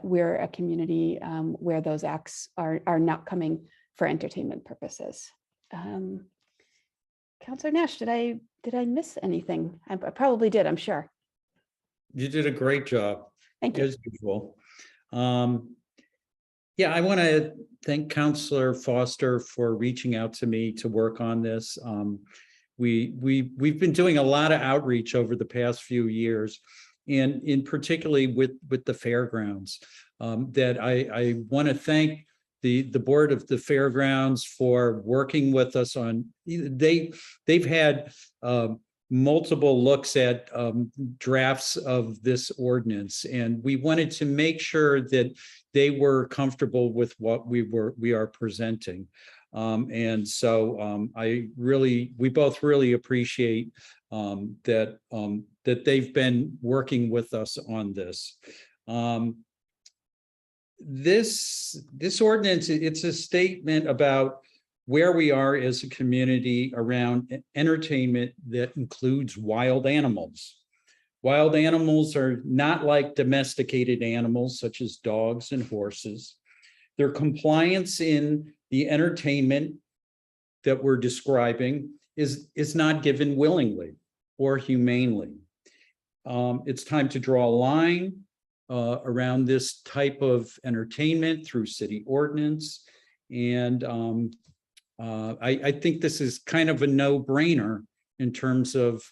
Speaker 11: we're a community where those acts are not coming for entertainment purposes. Councillor Nash, did I miss anything? I probably did, I'm sure.
Speaker 1: You did a great job.
Speaker 11: Thank you.
Speaker 1: As usual. Yeah, I want to thank Councillor Foster for reaching out to me to work on this. We've been doing a lot of outreach over the past few years, and in particularly with the fairgrounds. That I want to thank the board of the fairgrounds for working with us on. They've had multiple looks at drafts of this ordinance, and we wanted to make sure that they were comfortable with what we are presenting. And so we both really appreciate that they've been working with us on this. This ordinance, it's a statement about where we are as a community around entertainment that includes wild animals. Wild animals are not like domesticated animals such as dogs and horses. Their compliance in the entertainment that we're describing is not given willingly or humanely. It's time to draw a line around this type of entertainment through city ordinance. And I think this is kind of a no-brainer in terms of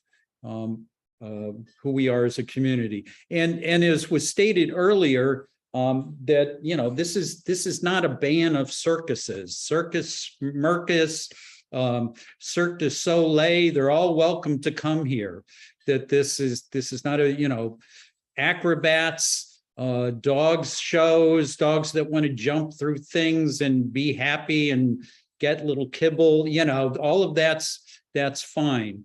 Speaker 1: who we are as a community. And as was stated earlier, that, you know, this is not a ban of circuses. Circus Mercus, Cirque du Soleil, they're all welcome to come here. That this is not a, you know, acrobats, dogs shows, dogs that want to jump through things and be happy and get little kibble, you know, all of that's fine.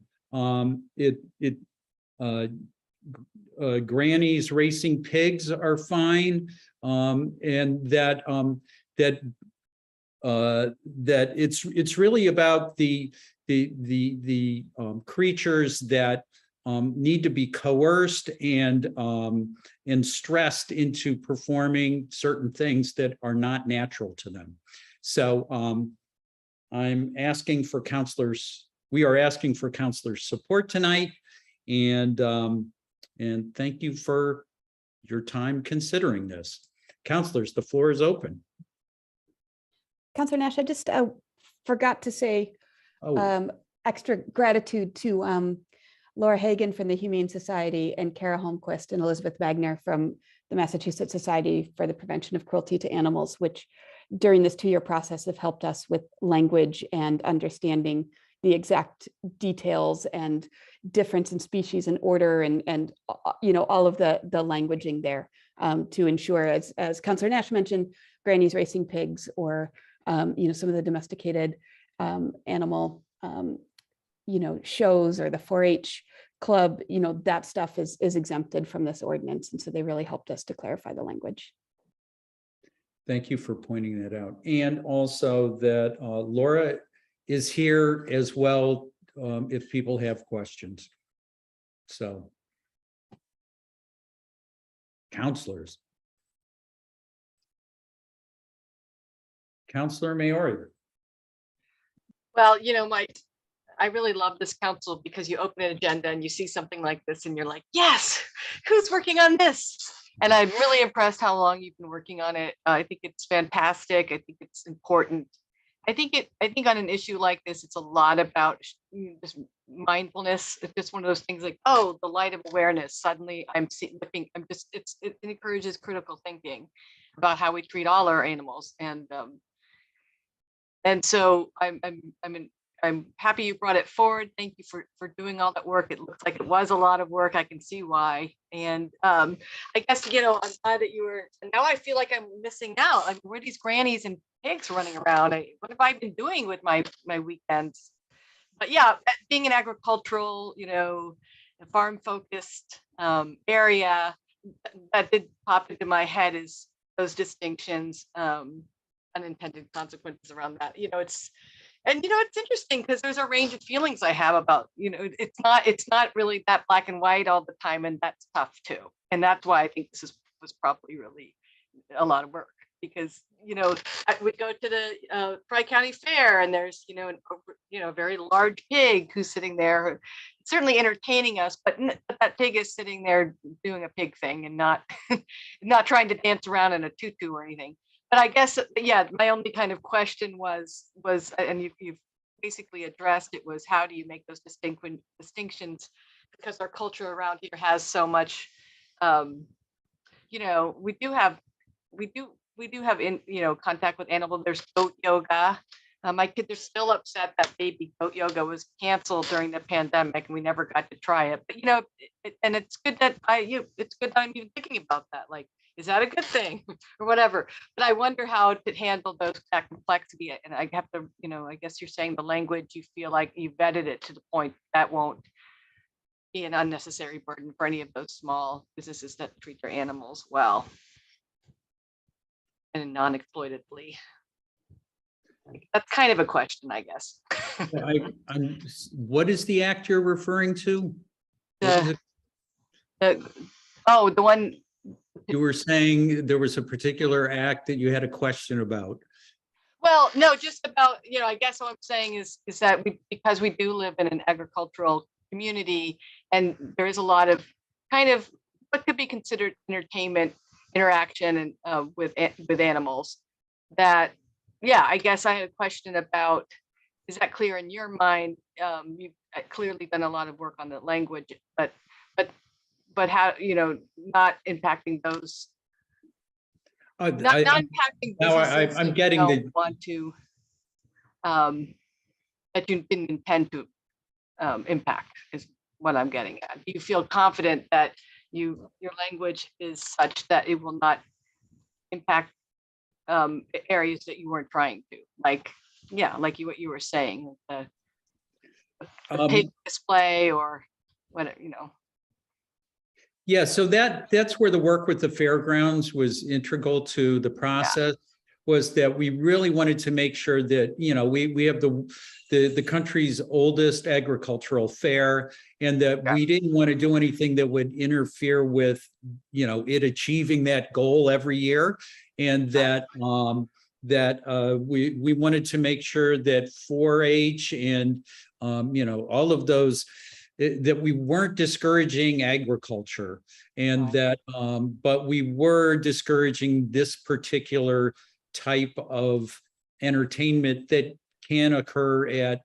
Speaker 1: Granny's racing pigs are fine, and that it's really about the creatures that need to be coerced and stressed into performing certain things that are not natural to them. So I'm asking for we are asking for councilors' support tonight, and thank you for your time considering this. Councilors, the floor is open.
Speaker 11: Councillor Nash, I just forgot to say extra gratitude to Laura Hagan from the Humane Society and Kara Holmquist and Elizabeth Wagner from the Massachusetts Society for the Prevention of Cruelty to Animals, which during this 2-year process have helped us with language and understanding the exact details and difference in species and order and you know, all of the languaging there to ensure, as Councillor Nash mentioned, Granny's racing pigs or you know, some of the domesticated animal you know, shows or the 4-H club, you know, that stuff is exempted from this ordinance. And so they really helped us to clarify the language.
Speaker 1: Thank you for pointing that out. And also that Laura is here as well, if people have questions. So. Counselors. Counselor Maori.
Speaker 3: Well, you know, I really love this council because you open an agenda and you see something like this and you're like, yes, who's working on this? And I'm really impressed how long you've been working on it. I think it's fantastic. I think it's important. I think on an issue like this, it's a lot about just mindfulness. It's just one of those things like, oh, the light of awareness. Suddenly it encourages critical thinking about how we treat all our animals. And so I'm happy you brought it forward. Thank you for doing all that work. It looks like it was a lot of work. I can see why. And I guess, you know, I'm glad that you were, and now I feel like I'm missing out. Like, where are these grannies and pigs running around? What have I been doing with my weekends? But yeah, being an agricultural, you know, farm focused area, that did pop into my head is those distinctions, unintended consequences around that. You know, it's interesting because there's a range of feelings I have about, you know, it's not really that black and white all the time, and that's tough too. And that's why I think this was probably really a lot of work, because, you know, I would go to the Tri-County Fair and there's, you know, a very large pig who's sitting there, certainly entertaining us, but that pig is sitting there doing a pig thing and not trying to dance around in a tutu or anything. But I guess, yeah, my only kind of question was, and you've basically addressed it, was how do you make those distinctions? Because our culture around here has so much, you know, we do have contact with animals. There's goat yoga. My kids are still upset that baby goat yoga was canceled during the pandemic and we never got to try it. But, you know, and it's good that it's good that I'm even thinking about that. Like, is that a good thing or whatever? But I wonder how to handle that complexity. And I have to, you know, I guess you're saying the language, you feel like you vetted it to the point that won't be an unnecessary burden for any of those small businesses that treat their animals well and non-exploitably. That's kind of a question, I guess.
Speaker 1: What is the act you're referring to?
Speaker 3: The one.
Speaker 1: You were saying there was a particular act that you had a question about.
Speaker 3: Well, no, just about, you know, I guess what I'm saying is that because we do live in an agricultural community and there is a lot of kind of what could be considered entertainment interaction and with animals, that, yeah, I guess I had a question about, is that clear in your mind? You've clearly done a lot of work on the language, but how, you know, not impacting those, not impacting businesses
Speaker 1: I'm
Speaker 3: that
Speaker 1: getting
Speaker 3: you don't want to, that you didn't intend to impact, is what I'm getting at. Do you feel confident that your language is such that it will not impact areas that you weren't trying to, like, yeah, like what you were saying, the pig display or whatever, you know.
Speaker 1: Yeah, so that's where the work with the fairgrounds was integral to the process. Was that we really wanted to make sure that, you know, we have the country's oldest agricultural fair, and that we didn't want to do anything that would interfere with, you know, it achieving that goal every year, and that we wanted to make sure that 4-H and you know, all of those, that we weren't discouraging agriculture, and that but we were discouraging this particular type of entertainment that can occur at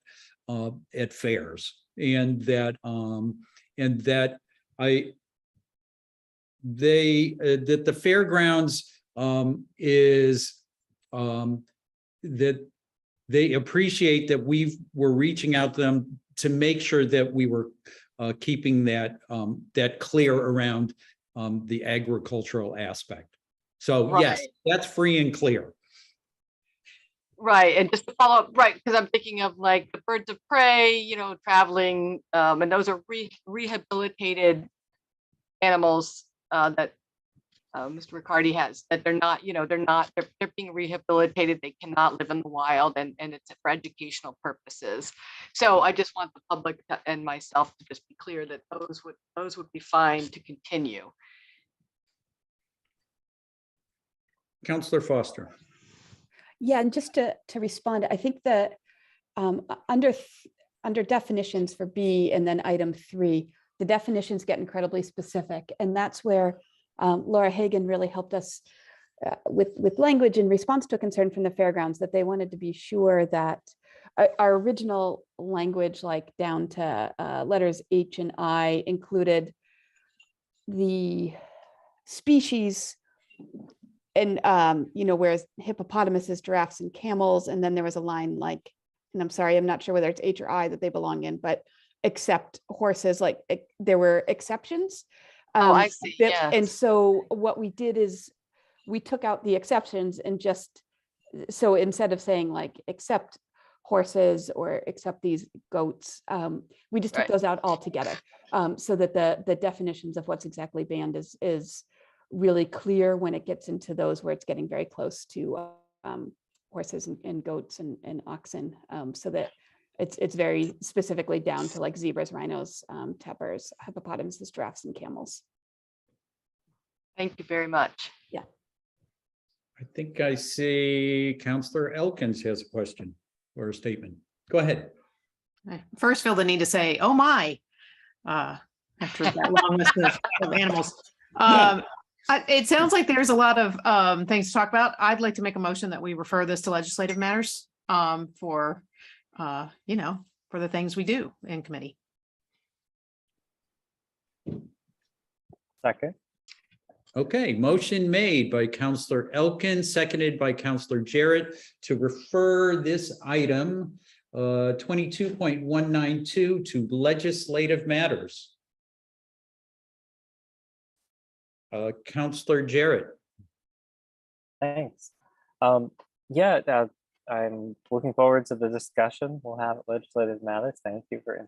Speaker 1: fairs, and that that the fairgrounds is that they appreciate that we're reaching out to them to make sure that we were keeping that that clear around the agricultural aspect. So yes, that's free and clear.
Speaker 3: Right, and just to follow up, right, because I'm thinking of like the birds of prey, you know, traveling, and those are rehabilitated animals that Mr. Riccardi has, that they're not, they're being rehabilitated. They cannot live in the wild, and it's for educational purposes. So I just want the public and myself to just be clear that those would be fine to continue.
Speaker 1: Counselor Foster.
Speaker 11: Yeah, and just to respond, I think that under definitions for B and then item 3, the definitions get incredibly specific, and that's where Laura Hagan really helped us with language in response to a concern from the fairgrounds that they wanted to be sure that our original language, like down to letters H and I, included the species, and whereas hippopotamuses, giraffes, and camels, and then there was a line like, and I'm sorry, I'm not sure whether it's H or I that they belong in, but except horses, like there were exceptions.
Speaker 3: I see.
Speaker 11: And
Speaker 3: Yes.
Speaker 11: so what we did is we took out the exceptions and just, so instead of saying like except horses or except these goats, we just took
Speaker 3: Right.
Speaker 11: those out altogether, so that the definitions of what's exactly banned is really clear when it gets into those where it's getting very close to horses and goats and oxen, so that it's very specifically down to like zebras, rhinos, tapirs, hippopotamuses, giraffes, and camels.
Speaker 3: Thank you very much.
Speaker 11: Yeah.
Speaker 1: I think I see Counselor Elkins has a question or a statement. Go ahead.
Speaker 15: I first feel the need to say, oh my, after that long list of animals. It sounds like there's a lot of things to talk about. I'd like to make a motion that we refer this to legislative matters for the things we do in committee.
Speaker 10: Second.
Speaker 1: Okay, motion made by Counselor Elkins, seconded by Counselor Jarrett to refer this item 22.192 to legislative matters. Counselor Jarrett.
Speaker 10: Thanks. I'm looking forward to the discussion we'll have at Legislative Matters. Thank you for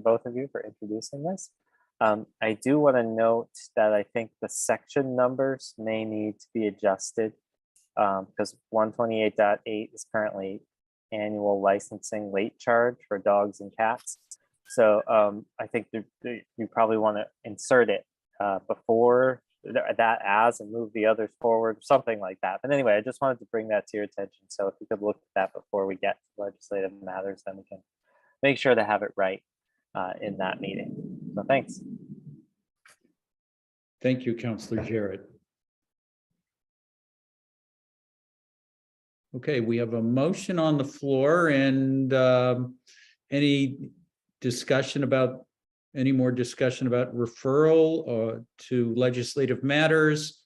Speaker 10: both of you for introducing this. I do want to note that I think the section numbers may need to be adjusted because 128.8 is currently annual licensing late charge for dogs and cats. So I think you probably want to insert it before that as and move the others forward, something like that. But anyway, I just wanted to bring that to your attention. So if you could look at that before we get to legislative matters, then we can make sure to have it right in that meeting. So thanks.
Speaker 1: Thank you, Counselor Jarrett. Okay, we have a motion on the floor, and any more discussion about referral to legislative matters?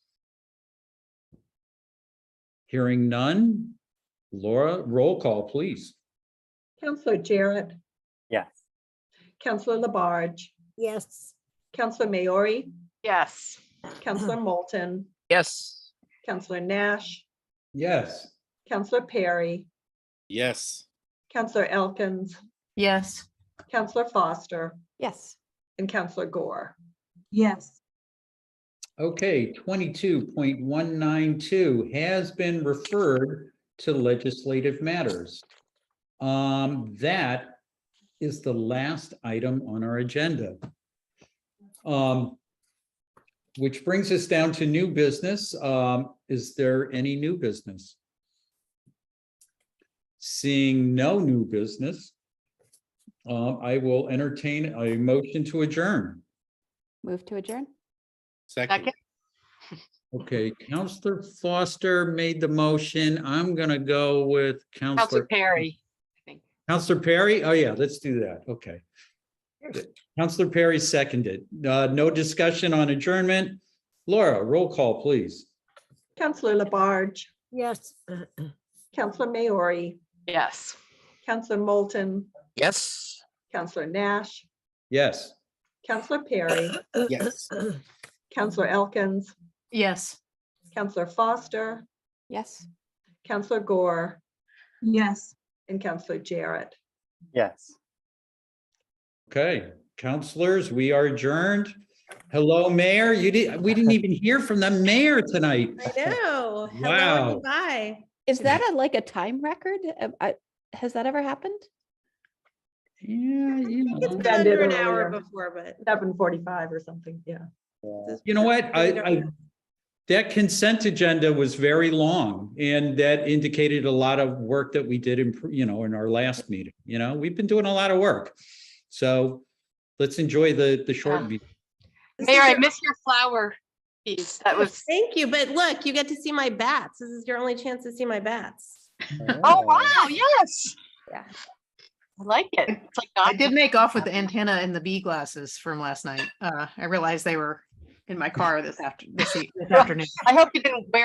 Speaker 1: Hearing none. Laura, roll call, please.
Speaker 2: Counselor Jarrett,
Speaker 10: Yes.
Speaker 2: Counselor Labarge,
Speaker 14: Yes.
Speaker 2: Counselor Maori,
Speaker 3: Yes.
Speaker 2: Counselor Moulton,
Speaker 12: Yes.
Speaker 2: Counselor Nash,
Speaker 1: Yes.
Speaker 2: Counselor Perry,
Speaker 16: Yes.
Speaker 2: Counselor Elkins,
Speaker 15: Yes.
Speaker 2: Counselor Foster,
Speaker 11: Yes.
Speaker 2: and Counselor Gore.
Speaker 13: Yes.
Speaker 1: Okay, 22.192 has been referred to legislative matters. That is the last item on our agenda. Which brings us down to new business. Is there any new business? Seeing no new business, I will entertain a motion to adjourn.
Speaker 11: Move to adjourn.
Speaker 16: Second.
Speaker 1: Okay, Counselor Foster made the motion. I'm gonna go with
Speaker 3: Counselor Perry, I think.
Speaker 1: Counselor Perry? Oh, yeah, let's do that. Okay. Counselor Perry seconded. No discussion on adjournment. Laura, roll call, please.
Speaker 2: Counselor Labarge,
Speaker 14: Yes.
Speaker 2: Counselor Maori,
Speaker 3: Yes.
Speaker 2: Counselor Moulton,
Speaker 12: Yes.
Speaker 2: Counselor Nash,
Speaker 1: Yes.
Speaker 2: Counselor Perry,
Speaker 16: Yes.
Speaker 2: Counselor Elkins,
Speaker 15: Yes.
Speaker 2: Counselor Foster,
Speaker 11: Yes.
Speaker 2: Counselor Gore,
Speaker 13: Yes.
Speaker 2: and Counselor Jarrett.
Speaker 10: Yes.
Speaker 1: Okay, counselors, we are adjourned. Hello, Mayor. We didn't even hear from the mayor tonight.
Speaker 17: I know. Hello
Speaker 1: Wow.
Speaker 17: and goodbye.
Speaker 11: Is that like a time record? Has that ever happened?
Speaker 1: Yeah,
Speaker 17: It's been
Speaker 2: Ended
Speaker 17: under an hour
Speaker 2: earlier.
Speaker 17: before, but
Speaker 2: 7:45 or something, yeah.
Speaker 1: You know what? That consent agenda was very long, and that indicated a lot of work that we did in our last meeting. We've been doing a lot of work. So let's enjoy the short
Speaker 3: Yeah.
Speaker 1: meeting.
Speaker 3: Mayor, I miss your flower piece. That was,
Speaker 17: thank you. But look, you get to see my bats. This is your only chance to see my bats.
Speaker 3: oh, wow, yes.
Speaker 17: Yeah.
Speaker 3: I like it. It's like
Speaker 15: I did make off with the antenna and the bee glasses from last night. I realized they were in my car this afternoon.
Speaker 3: I hope you didn't wear